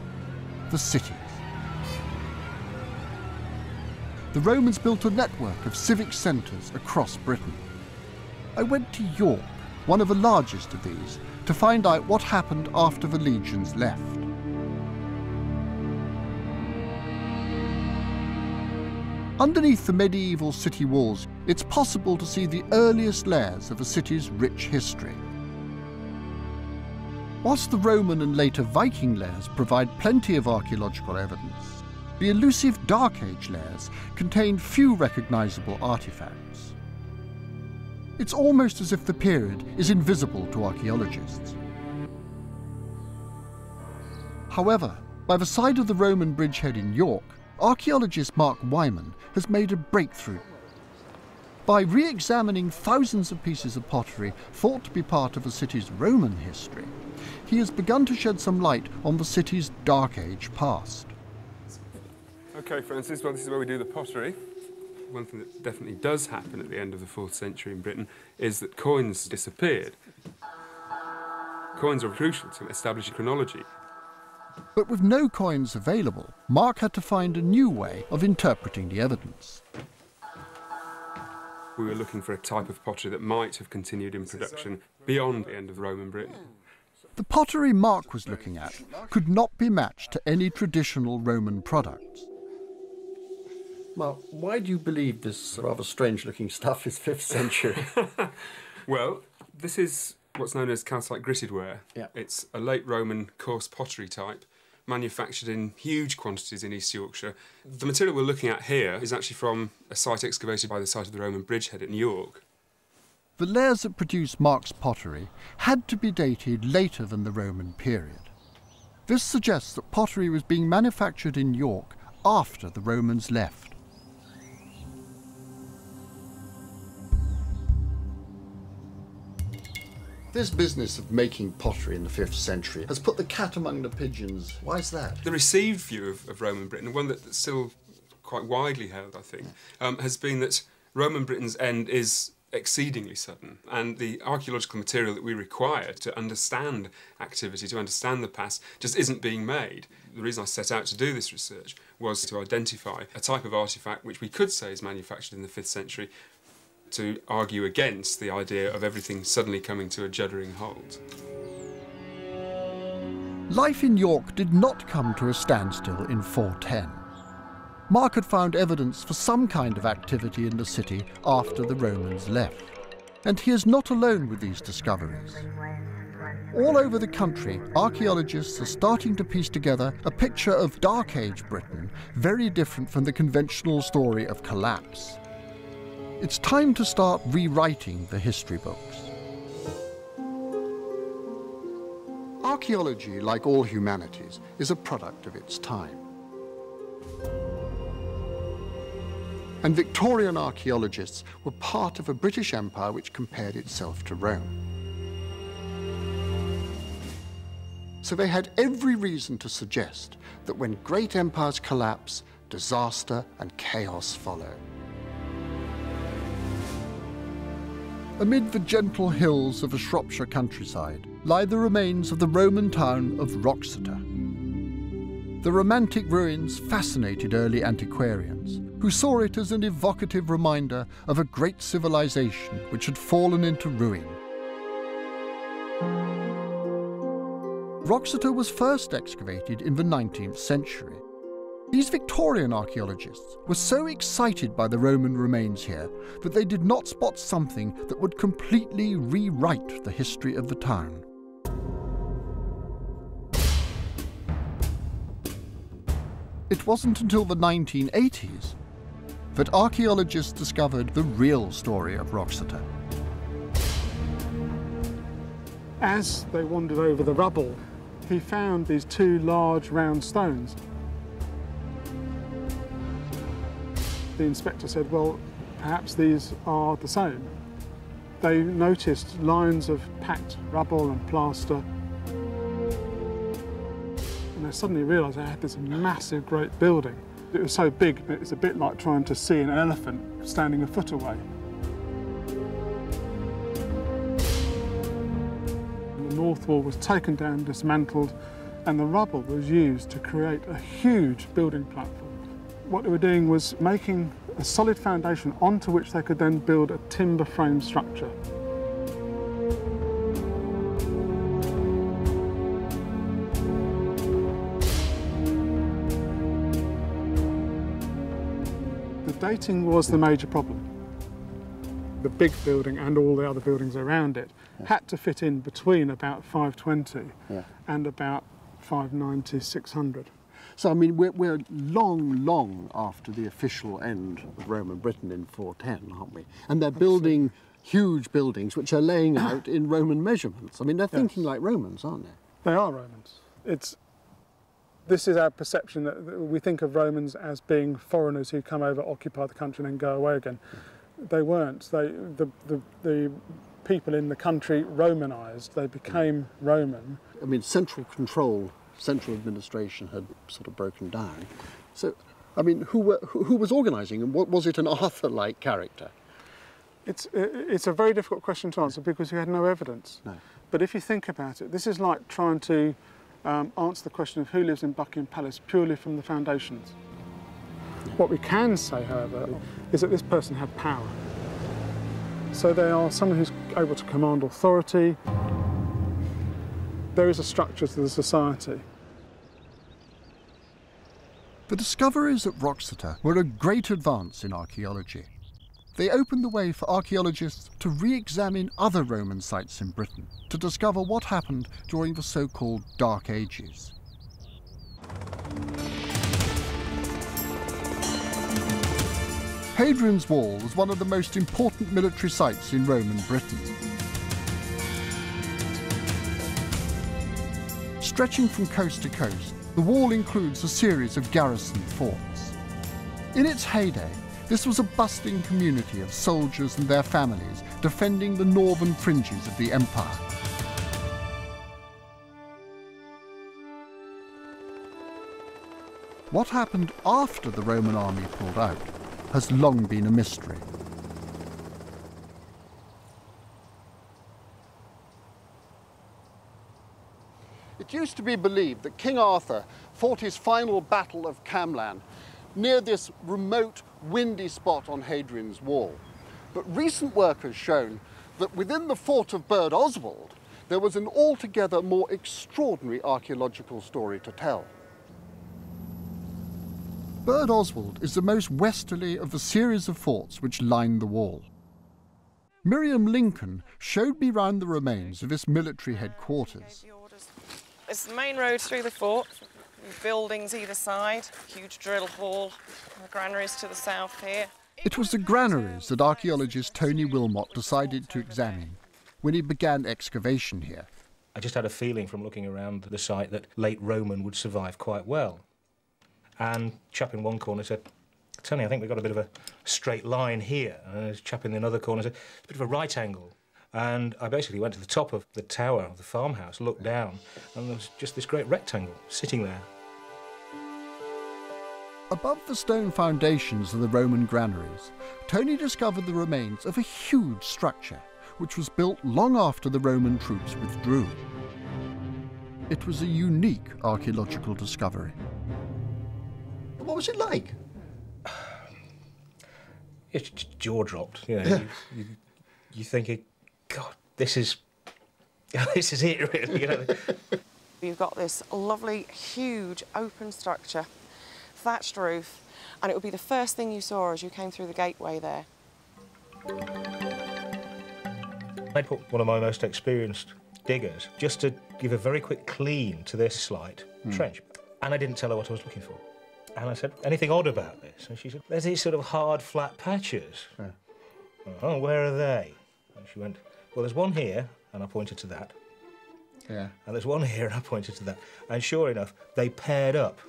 the cities. The Romans built a network of civic centres across Britain. I went to York, one of the largest of these, to find out what happened after the legions left. Underneath the medieval city walls, it's possible to see the earliest layers of a city's rich history. Whilst the Roman and later Viking layers provide plenty of archaeological evidence, the elusive Dark Age layers contain few recognisable artefacts. It's almost as if the period is invisible to archaeologists. However, by the side of the Roman bridgehead in York, archaeologist Mark Wyman has made a breakthrough. By re-examining thousands of pieces of pottery thought to be part of a city's Roman history, he has begun to shed some light on the city's Dark Age past. Okay, Francis, well, this is where we do the pottery. One thing that definitely does happen at the end of the 4th century in Britain is that coins disappeared. Coins are crucial to establish a chronology. But with no coins available, Mark had to find a new way of interpreting the evidence. We were looking for a type of pottery that might have continued in production beyond the end of Roman Britain. The pottery Mark was looking at could not be matched to any traditional Roman products. Well, why do you believe this rather strange-looking stuff is 5th century? Well, this is what's known as calcite gritted ware. Yeah. It's a late Roman coarse pottery type, manufactured in huge quantities in East Yorkshire. The material we're looking at here is actually from a site excavated by the site of the Roman bridgehead at York. The layers that produce Mark's pottery had to be dated later than the Roman period. This suggests that pottery was being manufactured in York after the Romans left. This business of making pottery in the 5th century has put the cat among the pigeons. Why is that? The received view of Roman Britain, one that's still quite widely held, I think, has been that Roman Britain's end is exceedingly sudden, and the archaeological material that we require to understand activity, to understand the past, just isn't being made. The reason I set out to do this research was to identify a type of artefact which we could say is manufactured in the 5th century, to argue against the idea of everything suddenly coming to a juddering halt. Life in York did not come to a standstill in 410. Mark had found evidence for some kind of activity in the city after the Romans left. And he is not alone with these discoveries. All over the country, archaeologists are starting to piece together a picture of Dark Age Britain very different from the conventional story of collapse. It's time to start rewriting the history books. Archaeology, like all humanities, is a product of its time. And Victorian archaeologists were part of a British Empire which compared itself to Rome. So they had every reason to suggest that when great empires collapse, disaster and chaos follow. Amid the gentle hills of the Shropshire countryside lie the remains of the Roman town of Wroxeter. The romantic ruins fascinated early antiquarians, who saw it as an evocative reminder of a great civilization which had fallen into ruin. Wroxeter was first excavated in the 19th century. These Victorian archaeologists were so excited by the Roman remains here that they did not spot something that would completely rewrite the history of the town. It wasn't until the 1980s that archaeologists discovered the real story of Wroxeter. As they wandered over the rubble, he found these two large round stones. The inspector said, well, perhaps these are the same. They noticed lines of packed rubble and plaster. And they suddenly realised they had this massive, great building. It was so big that it's a bit like trying to see an elephant standing a foot away. The north wall was taken down, dismantled, and the rubble was used to create a huge building platform. What they were doing was making a solid foundation onto which they could then build a timber frame structure. The dating was the major problem. The big building and all the other buildings around it had to fit in between about 520 and about 590, 600. So, I mean, we're long, long after the official end of Roman Britain in 410, aren't we? And they're building huge buildings which are laying out in Roman measurements. I mean, they're thinking like Romans, aren't they? They are Romans. This is our perception that we think of Romans as being foreigners who come over, occupy the country and then go away again. They weren't. The people in the country Romanised. They became Roman. I mean, central control, central administration had sort of broken down. So, I mean, who was organising, and was it an Arthur-like character? It's a very difficult question to answer because you had no evidence. No. But if you think about it, this is like trying to answer the question of who lives in Buckingham Palace purely from the foundations. What we can say, however, is that this person had power. So they are someone who's able to command authority. There is a structure to the society. The discoveries at Wroxeter were a great advance in archaeology. They opened the way for archaeologists to re-examine other Roman sites in Britain to discover what happened during the so-called Dark Ages. Hadrian's Wall was one of the most important military sites in Roman Britain. Stretching from coast to coast, the wall includes a series of garrison forts. In its heyday, this was a bustling community of soldiers and their families defending the northern fringes of the empire. What happened after the Roman army pulled out has long been a mystery. It used to be believed that King Arthur fought his final battle of Camlan near this remote, windy spot on Hadrian's Wall. But recent work has shown that within the fort of Burd Oswald, there was an altogether more extraordinary archaeological story to tell. Burd Oswald is the most westerly of the series of forts which line the wall. Miriam Lincoln showed me round the remains of its military headquarters. It's the main road through the fort, buildings either side, huge drill hall, the granaries to the south here. It was the granaries that archaeologist Tony Wilmot decided to examine when he began excavation here. I just had a feeling from looking around the site that late Roman would survive quite well. And chap in one corner said, Tony, I think we've got a bit of a straight line here. And a chap in another corner said, it's a bit of a right angle. And I basically went to the top of the tower of the farmhouse, looked down, and there was just this great rectangle sitting there. Above the stone foundations of the Roman granaries, Tony discovered the remains of a huge structure which was built long after the Roman troops withdrew. It was a unique archaeological discovery. What was it like? It's just jaw dropped. You know, you're thinking, God, this is it, really. You know? You've got this lovely, huge, open structure, thatched roof, and it would be the first thing you saw as you came through the gateway there. I put one of my most experienced diggers just to give a very quick clean to this slight trench, and I didn't tell her what I was looking for. And I said, anything odd about this? And she said, there's these sort of hard, flat patches. Yeah. Oh, where are they? And she went, well, there's one here, and I pointed to that. Yeah. And there's one here, and I pointed to that. And sure enough, they paired up.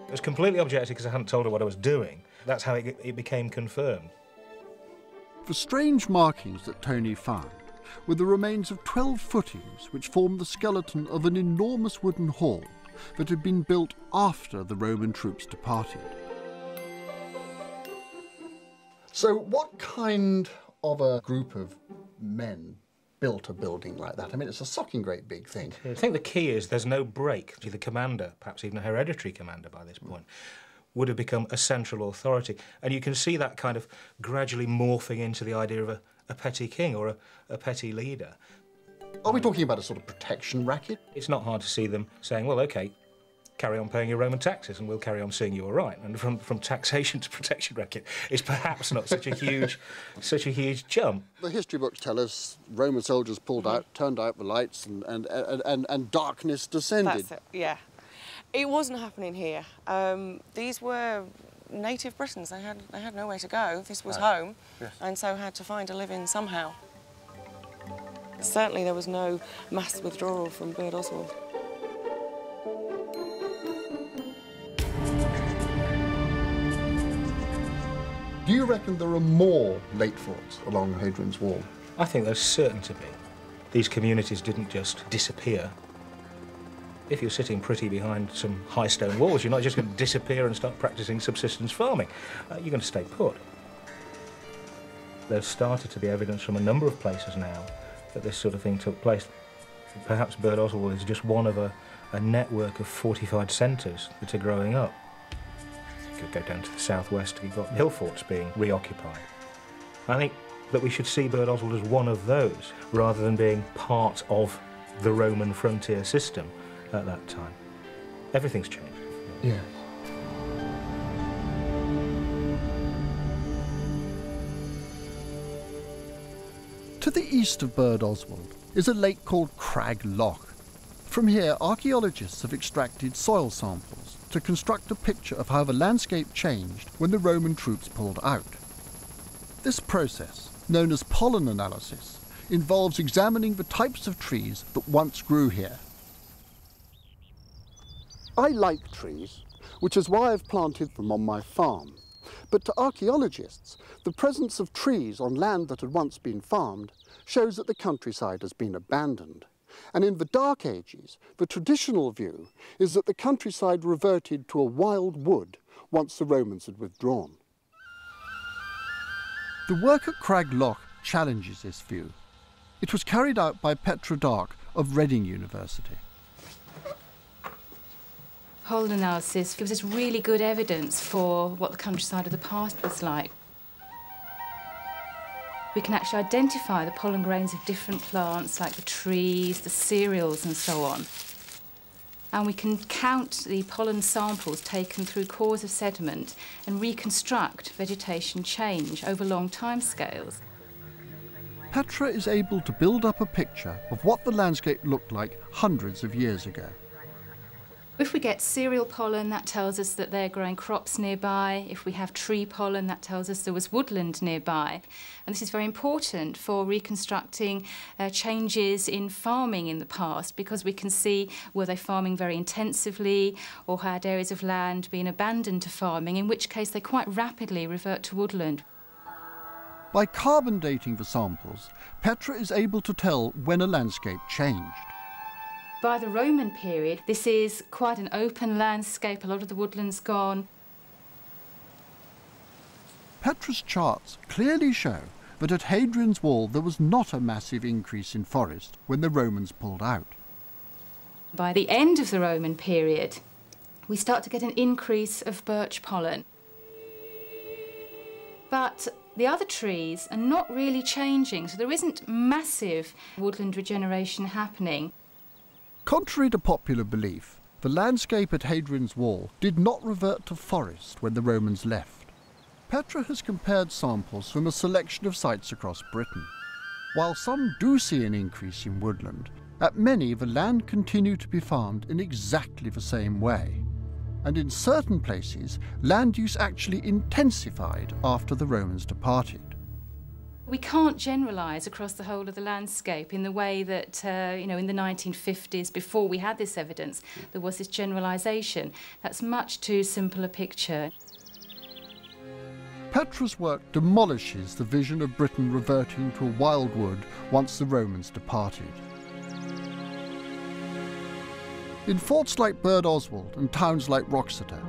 It was completely objective because I hadn't told her what I was doing. That's how it became confirmed. The strange markings that Tony found were the remains of 12 footings which formed the skeleton of an enormous wooden hall that had been built after the Roman troops departed. So what kind of a group of men built a building like that? I mean, it's a socking great big thing. I think the key is there's no break. The commander, perhaps even a hereditary commander by this point, would have become a central authority. And you can see that kind of gradually morphing into the idea of a petty king or a petty leader. Are we talking about a sort of protection racket? It's not hard to see them saying, well, OK, carry on paying your Roman taxes and we'll carry on seeing you all right. And from taxation to protection racket is perhaps not such a huge jump. The history books tell us Roman soldiers pulled out, turned out the lights and darkness descended. That's it, yeah. It wasn't happening here. These were native Britons. They had nowhere to go. This was home, and so had to find a living somehow. Certainly there was no mass withdrawal from Burd Oswald. Do you reckon there are more late forts along Hadrian's Wall? I think there's certain to be. These communities didn't just disappear. If you're sitting pretty behind some high stone walls, you're not just going to disappear and start practicing subsistence farming. You're going to stay put. There's started to be evidence from a number of places now that this sort of thing took place. Perhaps Burd Oswald is just one of a network of fortified centres that are growing up. You could go down to the southwest, you've got hill forts being reoccupied. I think that we should see Burd Oswald as one of those, rather than being part of the Roman frontier system at that time. Everything's changed. Yeah. To the east of Burd Oswald is a lake called Crag Loch. From here, archaeologists have extracted soil samples to construct a picture of how the landscape changed when the Roman troops pulled out. This process, known as pollen analysis, involves examining the types of trees that once grew here. I like trees, which is why I've planted them on my farm. But to archaeologists, the presence of trees on land that had once been farmed shows that the countryside has been abandoned. And in the Dark Ages, the traditional view is that the countryside reverted to a wild wood once the Romans had withdrawn. The work at Crag Loch challenges this view. It was carried out by Petra Dark of Reading University. Pollen analysis gives us really good evidence for what the countryside of the past was like. We can actually identify the pollen grains of different plants, like the trees, the cereals and so on. And we can count the pollen samples taken through cores of sediment and reconstruct vegetation change over long timescales. Petra is able to build up a picture of what the landscape looked like hundreds of years ago. If we get cereal pollen, that tells us that they're growing crops nearby. If we have tree pollen, that tells us there was woodland nearby. And this is very important for reconstructing changes in farming in the past, because we can see were they farming very intensively or had areas of land been abandoned to farming, in which case they quite rapidly revert to woodland. By carbon dating the samples, Petra is able to tell when a landscape changed. By the Roman period, this is quite an open landscape, a lot of the woodland's gone. Petra's charts clearly show that at Hadrian's Wall there was not a massive increase in forest when the Romans pulled out. By the end of the Roman period, we start to get an increase of birch pollen. But the other trees are not really changing, so there isn't massive woodland regeneration happening. Contrary to popular belief, the landscape at Hadrian's Wall did not revert to forest when the Romans left. Petra has compared samples from a selection of sites across Britain. While some do see an increase in woodland, at many the land continued to be farmed in exactly the same way. And in certain places, land use actually intensified after the Romans departed. We can't generalise across the whole of the landscape in the way that, in the 1950s, before we had this evidence, there was this generalisation. That's much too simple a picture. Petra's work demolishes the vision of Britain reverting to a wild wood once the Romans departed. In forts like Burd Oswald and towns like Wroxeter,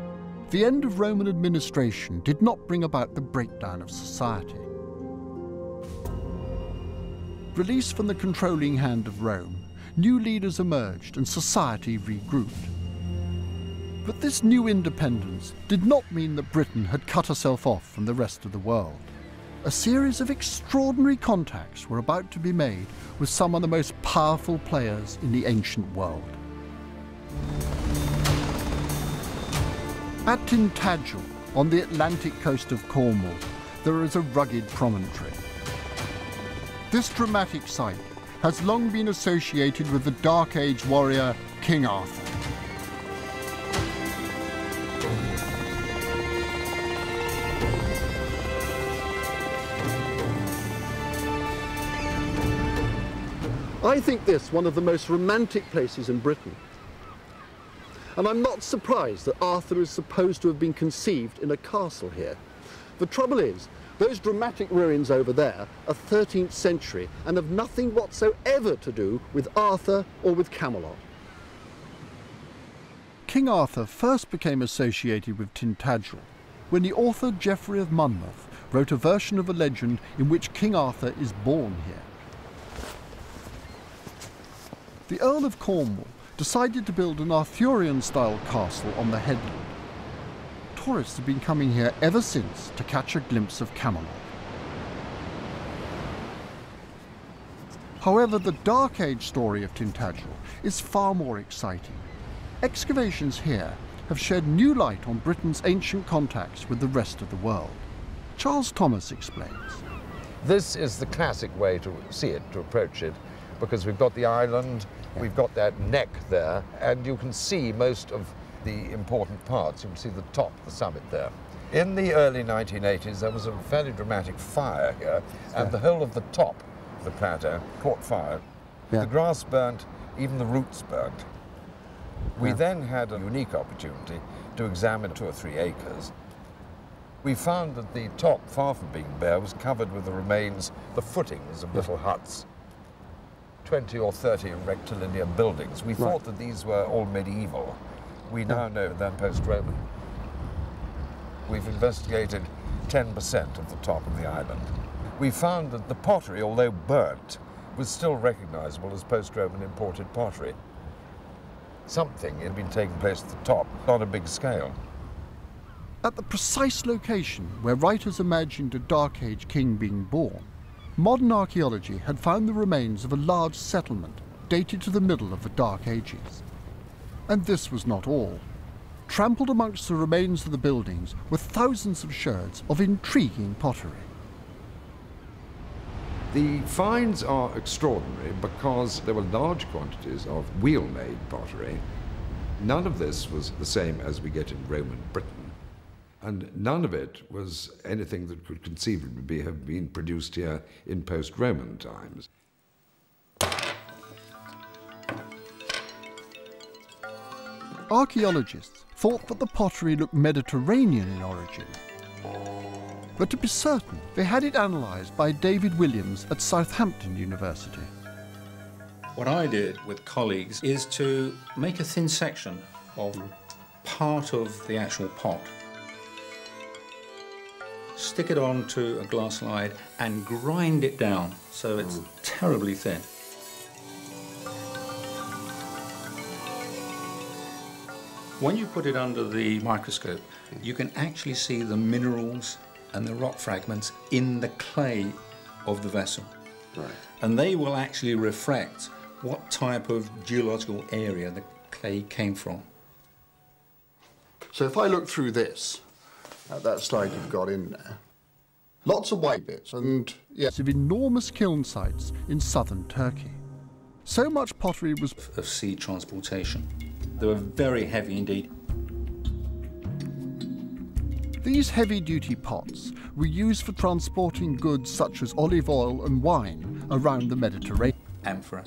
the end of Roman administration did not bring about the breakdown of society. Released from the controlling hand of Rome, new leaders emerged and society regrouped. But this new independence did not mean that Britain had cut herself off from the rest of the world. A series of extraordinary contacts were about to be made with some of the most powerful players in the ancient world. At Tintagel, on the Atlantic coast of Cornwall, there is a rugged promontory. This dramatic site has long been associated with the Dark Age warrior King Arthur. I think this one of the most romantic places in Britain. And I'm not surprised that Arthur is supposed to have been conceived in a castle here. The trouble is, those dramatic ruins over there are 13th century and have nothing whatsoever to do with Arthur or with Camelot. King Arthur first became associated with Tintagel when the author Geoffrey of Monmouth wrote a version of a legend in which King Arthur is born here. The Earl of Cornwall decided to build an Arthurian-style castle on the headland. Tourists have been coming here ever since to catch a glimpse of Camelot. However, the Dark Age story of Tintagel is far more exciting. Excavations here have shed new light on Britain's ancient contacts with the rest of the world. Charles Thomas explains. This is the classic way to see it, to approach it, because we've got the island, we've got that neck there, and you can see most of the important parts. You can see the top, the summit there. In the early 1980s, there was a fairly dramatic fire here, and the whole of the top of the plateau caught fire. The grass burnt, even the roots burnt. We then had a unique opportunity to examine 2 or 3 acres. We found that the top, far from being bare, was covered with the remains, the footings of little huts. 20 or 30 rectilinear buildings. We thought that these were all medieval. We now know they're post-Roman. We've investigated 10% of the top of the island. We found that the pottery, although burnt, was still recognizable as post-Roman imported pottery. Something had been taking place at the top, on a big scale. At the precise location where writers imagined a Dark Age king being born, modern archaeology had found the remains of a large settlement dated to the middle of the Dark Ages. And this was not all. Trampled amongst the remains of the buildings were thousands of sherds of intriguing pottery. The finds are extraordinary because there were large quantities of wheel-made pottery. None of this was the same as we get in Roman Britain, and none of it was anything that could conceivably have been produced here in post-Roman times. Archaeologists thought that the pottery looked Mediterranean in origin. But to be certain, they had it analysed by David Williams at Southampton University. What I did with colleagues is to make a thin section of part of the actual pot, stick it onto a glass slide and grind it down so it's terribly thin. When you put it under the microscope, you can actually see the minerals and the rock fragments in the clay of the vessel. Right. And they will actually reflect what type of geological area the clay came from. So if I look through this, at that slide you've got in there, lots of white bits and, yes, of enormous kiln sites in southern Turkey. So much pottery was of sea transportation. They were very heavy indeed. These heavy-duty pots were used for transporting goods such as olive oil and wine around the Mediterranean. Amphora,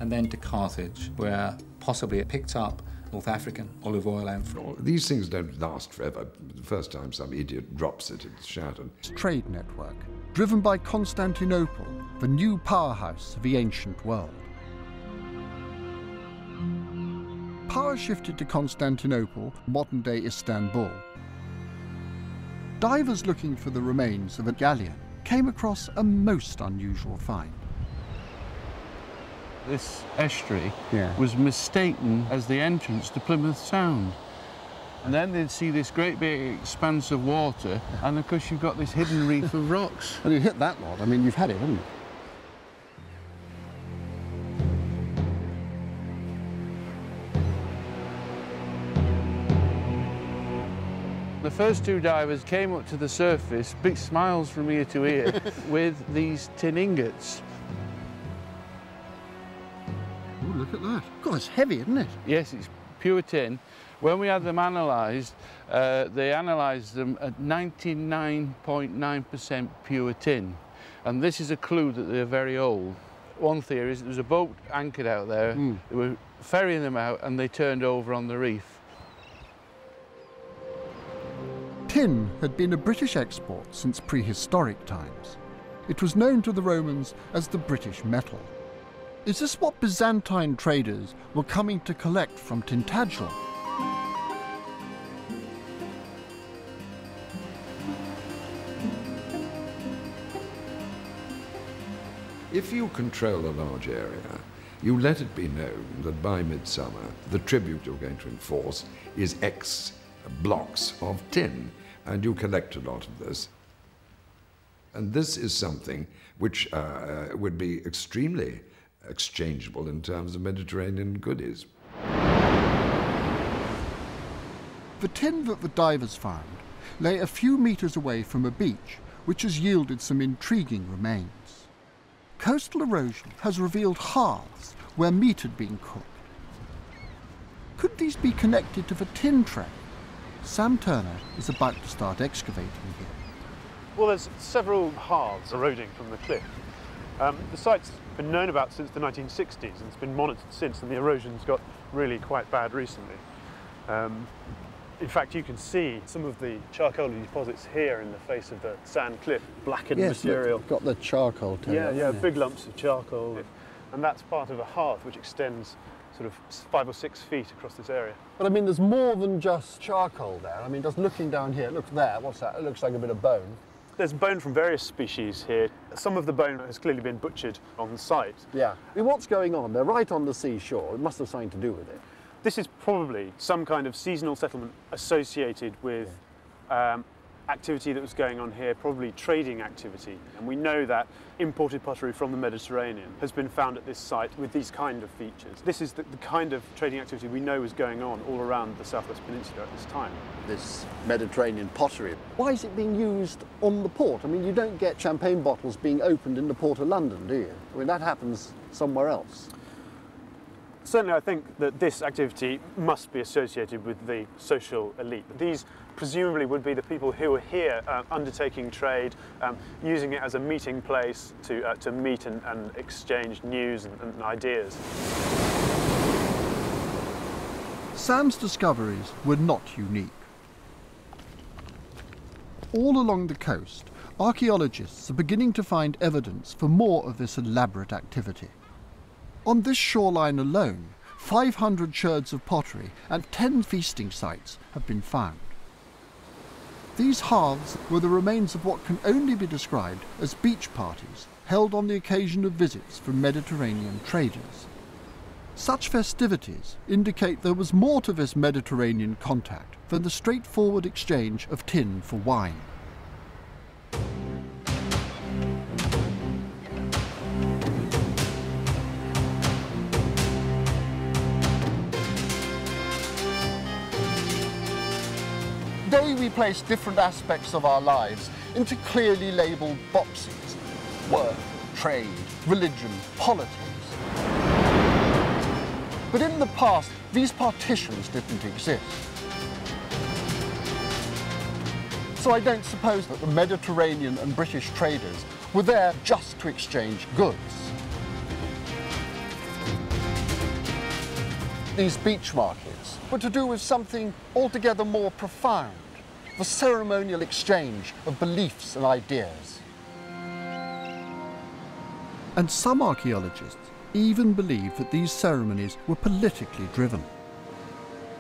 and then to Carthage, where possibly it picked up North African olive oil amphora. These things don't last forever. The first time some idiot drops it, it's shattered. Trade network, driven by Constantinople, the new powerhouse of the ancient world. Power shifted to Constantinople, modern-day Istanbul. Divers looking for the remains of a galleon came across a most unusual find. This estuary was mistaken as the entrance to Plymouth Sound. And then they'd see this great big expanse of water, and of course you've got this hidden reef of rocks. And you hit that lot, I mean, you've had it, haven't you? The first two divers came up to the surface, big smiles from ear to ear, with these tin ingots. Oh, look at that. God, it's heavy, isn't it? Yes, it's pure tin. When we had them analysed, they analysed them at 99.9% pure tin. And this is a clue that they're very old. One theory is there was a boat anchored out there, they were ferrying them out and they turned over on the reef. Tin had been a British export since prehistoric times. It was known to the Romans as the British metal. Is this what Byzantine traders were coming to collect from Tintagel? If you control a large area, you let it be known that by midsummer, the tribute you're going to enforce is X blocks of tin, and you collect a lot of this. And this is something which would be extremely exchangeable in terms of Mediterranean goodies. The tin that the divers found lay a few metres away from a beach, which has yielded some intriguing remains. Coastal erosion has revealed hearths where meat had been cooked. Could these be connected to the tin trade? Sam Turner is about to start excavating here. Well, there's several hearths eroding from the cliff. The site's been known about since the 1960s and it's been monitored since, and the erosion's got really quite bad recently. In fact, you can see some of the charcoal deposits here in the face of the sand cliff, blackened material. Look, got the charcoal tail. Yeah, big lumps of charcoal. And that's part of a hearth which extends sort of 5 or 6 feet across this area. But I mean, there's more than just charcoal there. I mean, just looking down here, look there, what's that? It looks like a bit of bone. There's bone from various species here. Some of the bone has clearly been butchered on the site. Yeah. I mean, what's going on? They're right on the seashore. It must have something to do with it. This is probably some kind of seasonal settlement associated with activity that was going on here, probably trading activity. And we know that imported pottery from the Mediterranean has been found at this site with these kind of features. This is the kind of trading activity we know was going on all around the Southwest Peninsula at this time. This Mediterranean pottery. Why is it being used on the port? I mean, you don't get champagne bottles being opened in the port of London, do you? I mean, that happens somewhere else. Certainly, I think that this activity must be associated with the social elite. These presumably would be the people who are here undertaking trade, using it as a meeting place to meet and exchange news and ideas. Sam's discoveries were not unique. All along the coast, archaeologists are beginning to find evidence for more of this elaborate activity. On this shoreline alone, 500 sherds of pottery and 10 feasting sites have been found. These hearths were the remains of what can only be described as beach parties held on the occasion of visits from Mediterranean traders. Such festivities indicate there was more to this Mediterranean contact than the straightforward exchange of tin for wine. Today we place different aspects of our lives into clearly labelled boxes: work, trade, religion, politics. But in the past, these partitions didn't exist. So I don't suppose that the Mediterranean and British traders were there just to exchange goods. These beach markets were to do with something altogether more profound: the ceremonial exchange of beliefs and ideas. And some archaeologists even believe that these ceremonies were politically driven.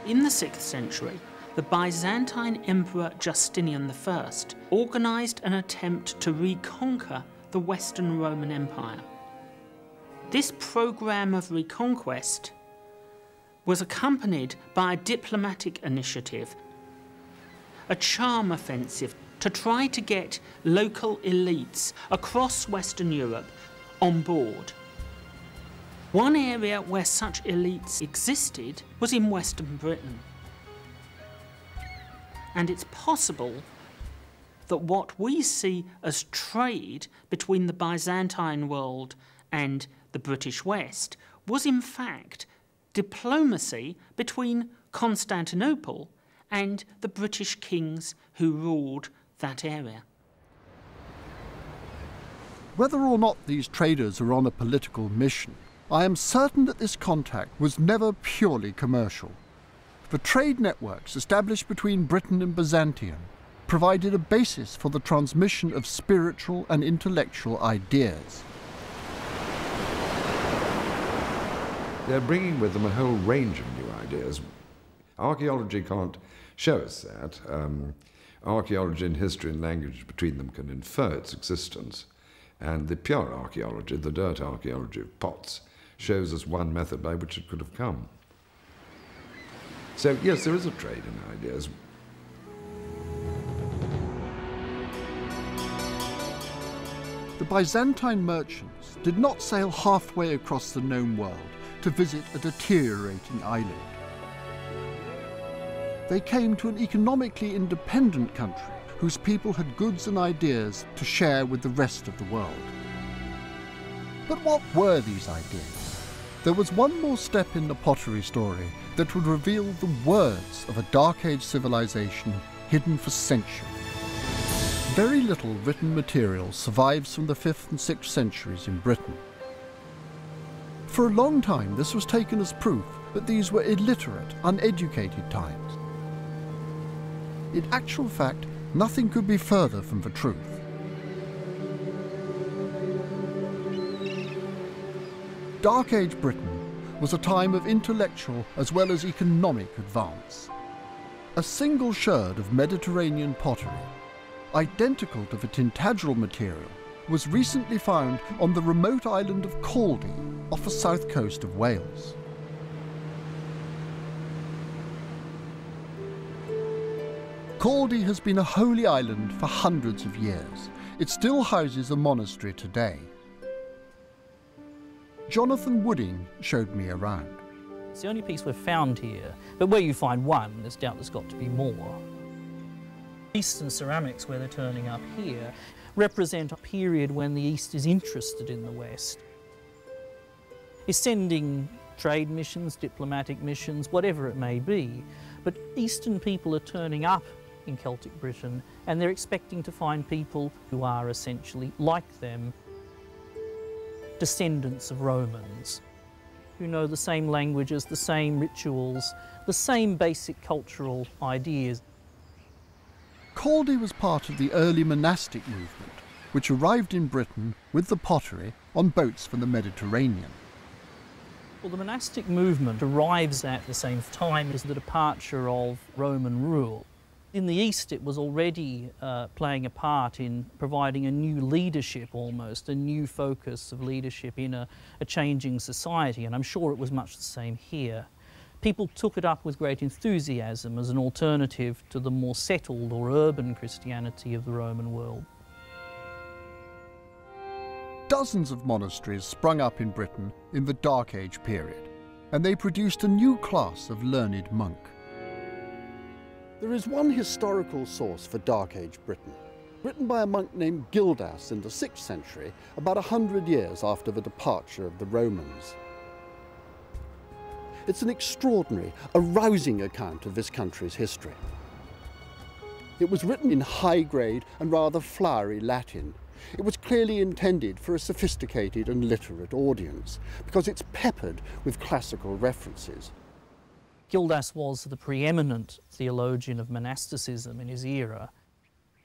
In the 6th century, the Byzantine Emperor Justinian I organised an attempt to reconquer the Western Roman Empire. This programme of reconquest was accompanied by a diplomatic initiative, a charm offensive to try to get local elites across Western Europe on board. One area where such elites existed was in Western Britain. And it's possible that what we see as trade between the Byzantine world and the British West was in fact diplomacy between Constantinople and the British kings who ruled that area. Whether or not these traders are on a political mission, I am certain that this contact was never purely commercial. The trade networks established between Britain and Byzantium provided a basis for the transmission of spiritual and intellectual ideas. They're bringing with them a whole range of new ideas. Archaeology can't show us that. Archaeology and history and language between them can infer its existence. And the pure archaeology, the dirt archaeology of pots, shows us one method by which it could have come. So, yes, there is a trade in ideas. The Byzantine merchants did not sail halfway across the known world to visit a deteriorating island. They came to an economically independent country whose people had goods and ideas to share with the rest of the world. But what were these ideas? There was one more step in the pottery story that would reveal the words of a Dark Age civilization hidden for centuries. Very little written material survives from the 5th and 6th centuries in Britain. For a long time, this was taken as proof that these were illiterate, uneducated times. In actual fact, nothing could be further from the truth. Dark Age Britain was a time of intellectual as well as economic advance. A single sherd of Mediterranean pottery, identical to the Tintagel material, was recently found on the remote island of Caldy off the south coast of Wales. Caldy has been a holy island for hundreds of years. It still houses a monastery today. Jonathan Wooding showed me around. It's the only piece we've found here, but where you find one, there's doubtless got to be more. Eastern ceramics, where they're turning up here, represent a period when the East is interested in the West. It's sending trade missions, diplomatic missions, whatever it may be, but Eastern people are turning up in Celtic Britain and they're expecting to find people who are essentially like them, descendants of Romans, who know the same languages, the same rituals, the same basic cultural ideas. Caldy was part of the early monastic movement, which arrived in Britain with the pottery on boats from the Mediterranean. Well, the monastic movement arrives at the same time as the departure of Roman rule. In the East, it was already playing a part in providing a new leadership almost, a new focus of leadership in a changing society, and I'm sure it was much the same here. People took it up with great enthusiasm as an alternative to the more settled or urban Christianity of the Roman world. Dozens of monasteries sprung up in Britain in the Dark Age period, and they produced a new class of learned monk. There is one historical source for Dark Age Britain, written by a monk named Gildas in the 6th century, about 100 years after the departure of the Romans. It's an extraordinary, arousing account of this country's history. It was written in high-grade and rather flowery Latin. It was clearly intended for a sophisticated and literate audience, because it's peppered with classical references. Gildas was the preeminent theologian of monasticism in his era.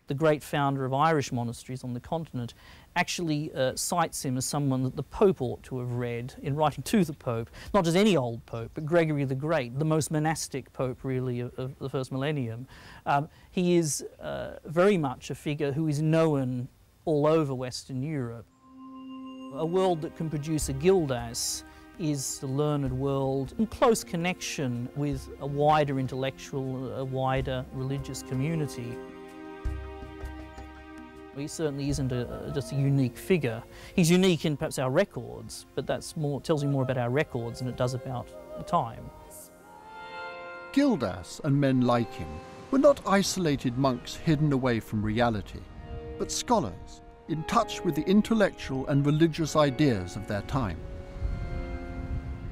The great founder of Irish monasteries on the continent actually cites him as someone that the Pope ought to have read in writing to the Pope, not just any old Pope, but Gregory the Great, the most monastic Pope really of the first millennium. He is very much a figure who is known all over Western Europe. A world that can produce a Gildas is the learned world in close connection with a wider intellectual, a wider religious community. He certainly isn't just a unique figure. He's unique in perhaps our records, but that's tells you more about our records than it does about the time. Gildas and men like him were not isolated monks hidden away from reality, but scholars in touch with the intellectual and religious ideas of their time.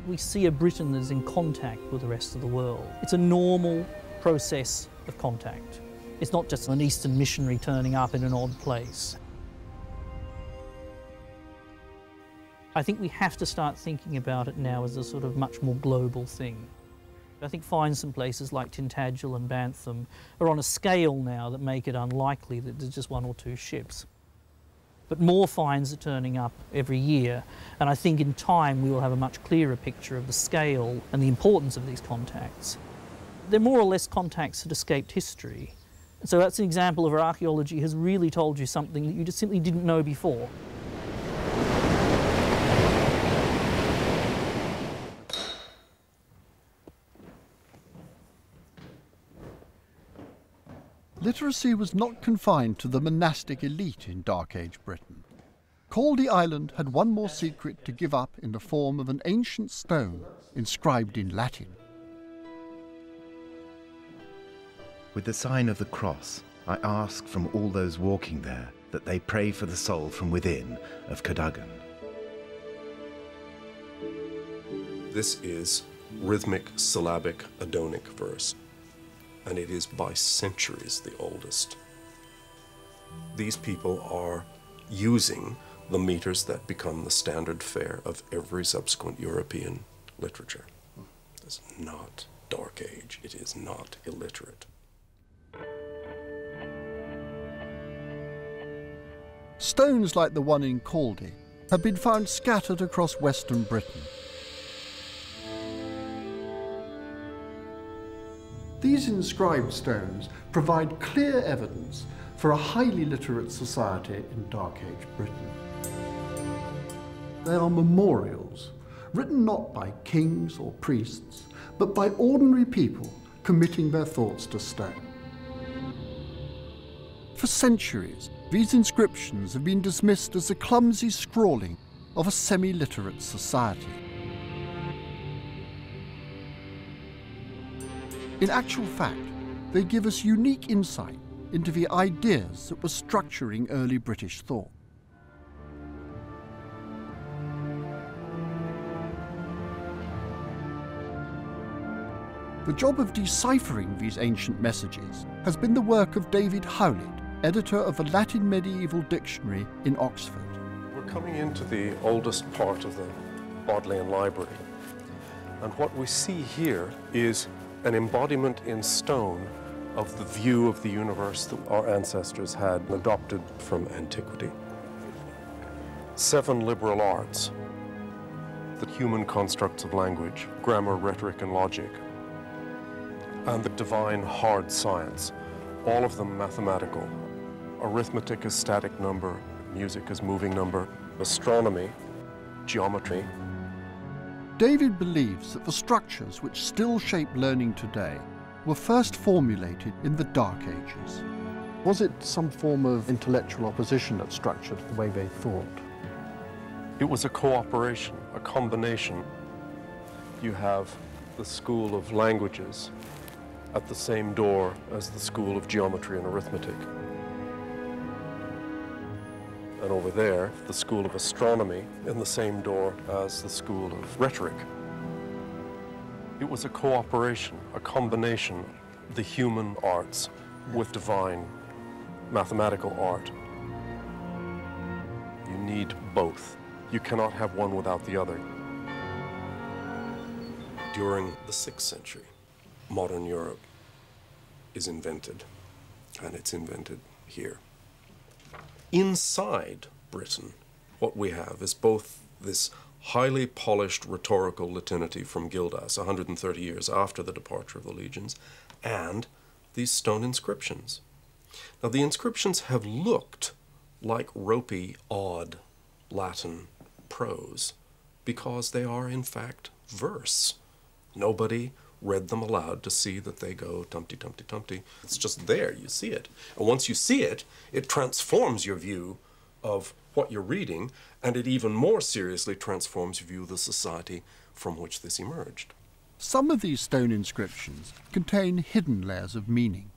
We see a Britain that is in contact with the rest of the world. It's a normal process of contact. It's not just an Eastern missionary turning up in an odd place. I think we have to start thinking about it now as a sort of much more global thing. I think finds in places like Tintagel and Bantham are on a scale now that make it unlikely that there's just one or two ships. But more finds are turning up every year, and I think in time we will have a much clearer picture of the scale and the importance of these contacts. They're more or less contacts that escaped history. So that's an example of where archaeology has really told you something that you just simply didn't know before. Literacy was not confined to the monastic elite in Dark Age Britain. Caldy Island had one more secret to give up in the form of an ancient stone inscribed in Latin. With the sign of the cross, I ask from all those walking there that they pray for the soul from within of Cadogan. This is rhythmic, syllabic, Adonic verse, and it is by centuries the oldest. These people are using the meters that become the standard fare of every subsequent European literature. It's not Dark Age, it is not illiterate. Stones like the one in Caldy have been found scattered across Western Britain. These inscribed stones provide clear evidence for a highly literate society in Dark Age Britain. They are memorials, written not by kings or priests, but by ordinary people committing their thoughts to stone. For centuries, these inscriptions have been dismissed as the clumsy scrawling of a semi-literate society. In actual fact, they give us unique insight into the ideas that were structuring early British thought. The job of deciphering these ancient messages has been the work of David Howlett, editor of the Latin Medieval Dictionary in Oxford. We're coming into the oldest part of the Bodleian Library, and what we see here is an embodiment in stone of the view of the universe that our ancestors had adopted from antiquity. 7 liberal arts, the human constructs of language, grammar, rhetoric, and logic, and the divine hard science all of them mathematical. Arithmetic is static number, music is moving number, astronomy, geometry. David believes that the structures which still shape learning today were first formulated in the Dark Ages. Was it some form of intellectual opposition that structured the way they thought? It was a cooperation, a combination. You have the School of Languages at the same door as the School of Geometry and Arithmetic. And over there, the School of Astronomy in the same door as the School of Rhetoric. It was a cooperation, a combination, the human arts with divine mathematical art. You need both. You cannot have one without the other. During the 6th century, modern Europe is invented, and it's invented here. Inside Britain, what we have is both this highly polished rhetorical latinity from Gildas 130 years after the departure of the legions, and these stone inscriptions. Now, the inscriptions have looked like ropey, odd Latin prose because they are, in fact, verse. Nobody read them aloud to see that they go tumpty, tumpty, tumpty. It's just there, you see it. And once you see it, it transforms your view of what you're reading, and it even more seriously transforms your view of the society from which this emerged. Some of these stone inscriptions contain hidden layers of meaning.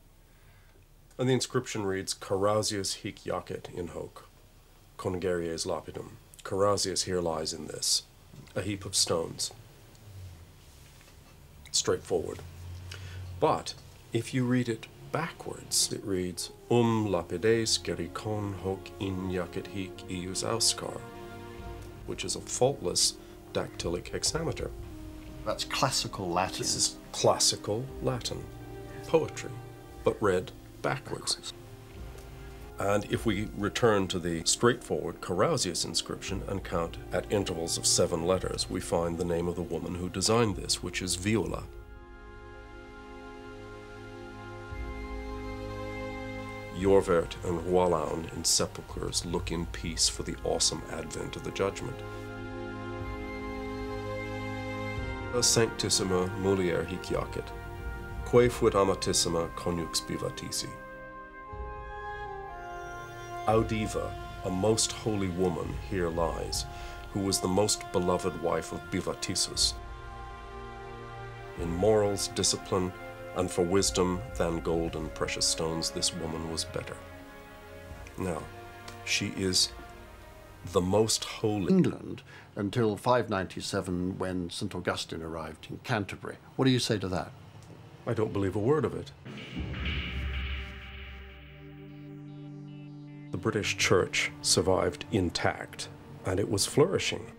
And the inscription reads, Carausius hic jacet in hoc, congeries lapidum. Carausius here lies in this, a heap of stones. Straightforward. But if you read it backwards, it reads, lapides gericon hoc in jacet hic ius auscar, which is a faultless dactylic hexameter. That's classical Latin. This is classical Latin, poetry, but read backwards. And if we return to the straightforward Carausius inscription and count at intervals of 7 letters, we find the name of the woman who designed this, which is Viola. Jorvert and Roalaun in sepulchres look in peace for the awesome advent of the judgment. Sanctissima mulier hic jacet, quae fuit amatissima conjux bivatisi. Audiva, a most holy woman, here lies, who was the most beloved wife of Bivatisus. In morals, discipline, and for wisdom than gold and precious stones, this woman was better. Now, she is the most holy. England until 597 when St. Augustine arrived in Canterbury. What do you say to that? I don't believe a word of it. The British Church survived intact, and it was flourishing.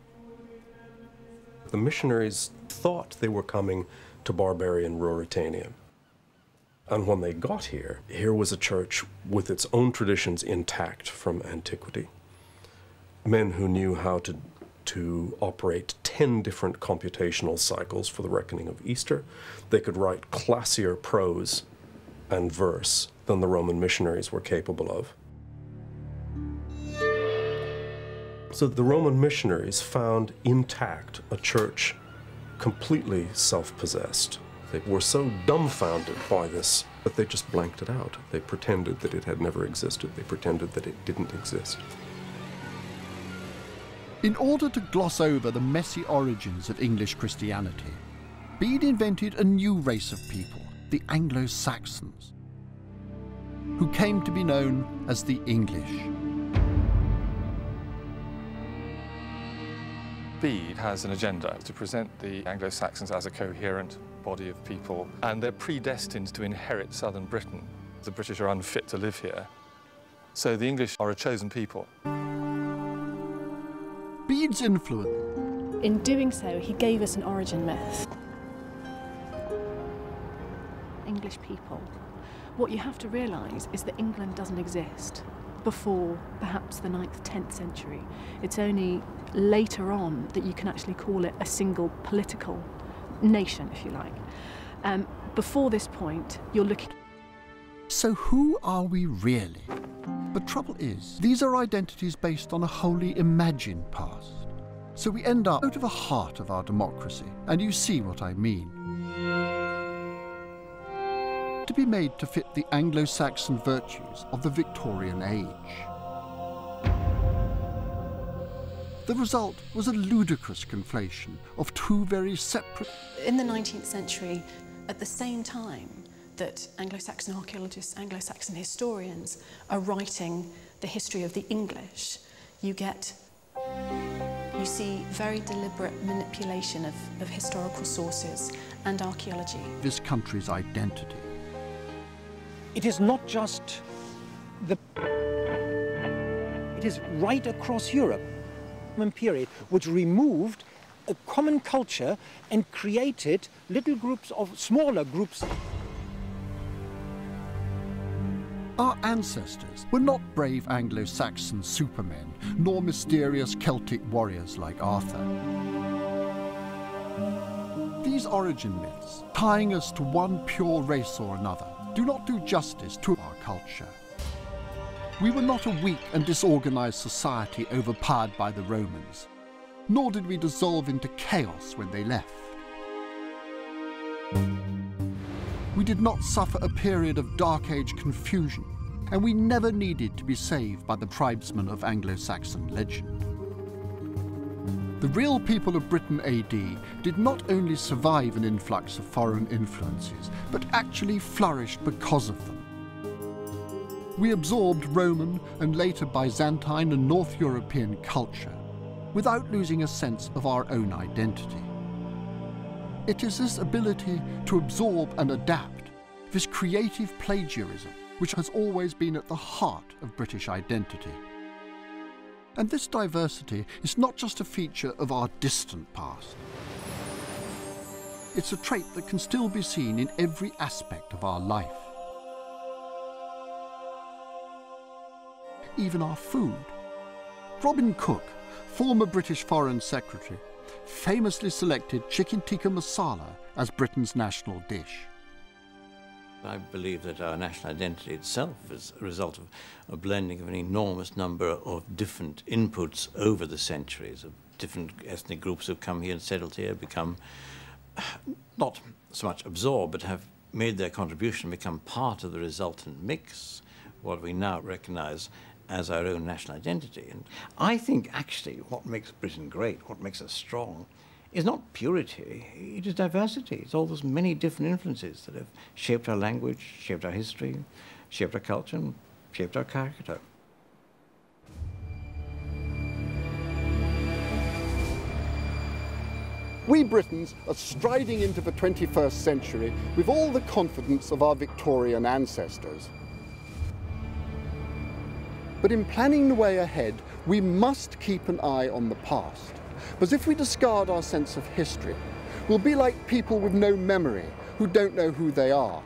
The missionaries thought they were coming to barbarian Ruritania. And when they got here, here was a church with its own traditions intact from antiquity. Men who knew how to operate 10 different computational cycles for the reckoning of Easter. They could write classier prose and verse than the Roman missionaries were capable of. So the Roman missionaries found intact a church completely self-possessed. They were so dumbfounded by this that they just blanked it out. They pretended that it had never existed. They pretended that it didn't exist. In order to gloss over the messy origins of English Christianity, Bede invented a new race of people, the Anglo-Saxons, who came to be known as the English. Bede has an agenda to present the Anglo-Saxons as a coherent body of people, and they're predestined to inherit southern Britain. The British are unfit to live here, so the English are a chosen people. Bede's influence. In doing so, he gave us an origin myth. English people. What you have to realise is that England doesn't exist before perhaps the 9th, 10th century. It's only later on that you can actually call it a single political nation, if you like. Before this point, you're looking... So who are we really? The trouble is, these are identities based on a wholly imagined past. So we end up out of the heart of our democracy, and you see what I mean. To be made to fit the Anglo-Saxon virtues of the Victorian age. The result was a ludicrous conflation of two very separate... In the 19th century, at the same time that Anglo-Saxon archaeologists, Anglo-Saxon historians are writing the history of the English, you see very deliberate manipulation of historical sources and archaeology. This country's identity. It is not just it is right across Europe. Period, which removed a common culture and created little groups of smaller groups. Our ancestors were not brave Anglo-Saxon supermen, nor mysterious Celtic warriors like Arthur. These origin myths, tying us to one pure race or another, do not do justice to our culture. We were not a weak and disorganized society overpowered by the Romans, nor did we dissolve into chaos when they left. We did not suffer a period of Dark Age confusion, and we never needed to be saved by the tribesmen of Anglo-Saxon legend. The real people of Britain AD did not only survive an influx of foreign influences, but actually flourished because of them. We absorbed Roman and later Byzantine and North European culture without losing a sense of our own identity. It is this ability to absorb and adapt, this creative plagiarism, which has always been at the heart of British identity. And this diversity is not just a feature of our distant past. It's a trait that can still be seen in every aspect of our life. Even our food. Robin Cook, former British Foreign Secretary, famously selected chicken tikka masala as Britain's national dish. I believe that our national identity itself is a result of a blending of an enormous number of different inputs over the centuries, of different ethnic groups who've come here and settled here, become not so much absorbed, but have made their contribution become part of the resultant mix, what we now recognize as our own national identity. And I think actually what makes Britain great, what makes us strong, is not purity, it is diversity. It's all those many different influences that have shaped our language, shaped our history, shaped our culture, and shaped our character. We Britons are striding into the 21st century with all the confidence of our Victorian ancestors. But in planning the way ahead, we must keep an eye on the past. Because if we discard our sense of history, we'll be like people with no memory who don't know who they are.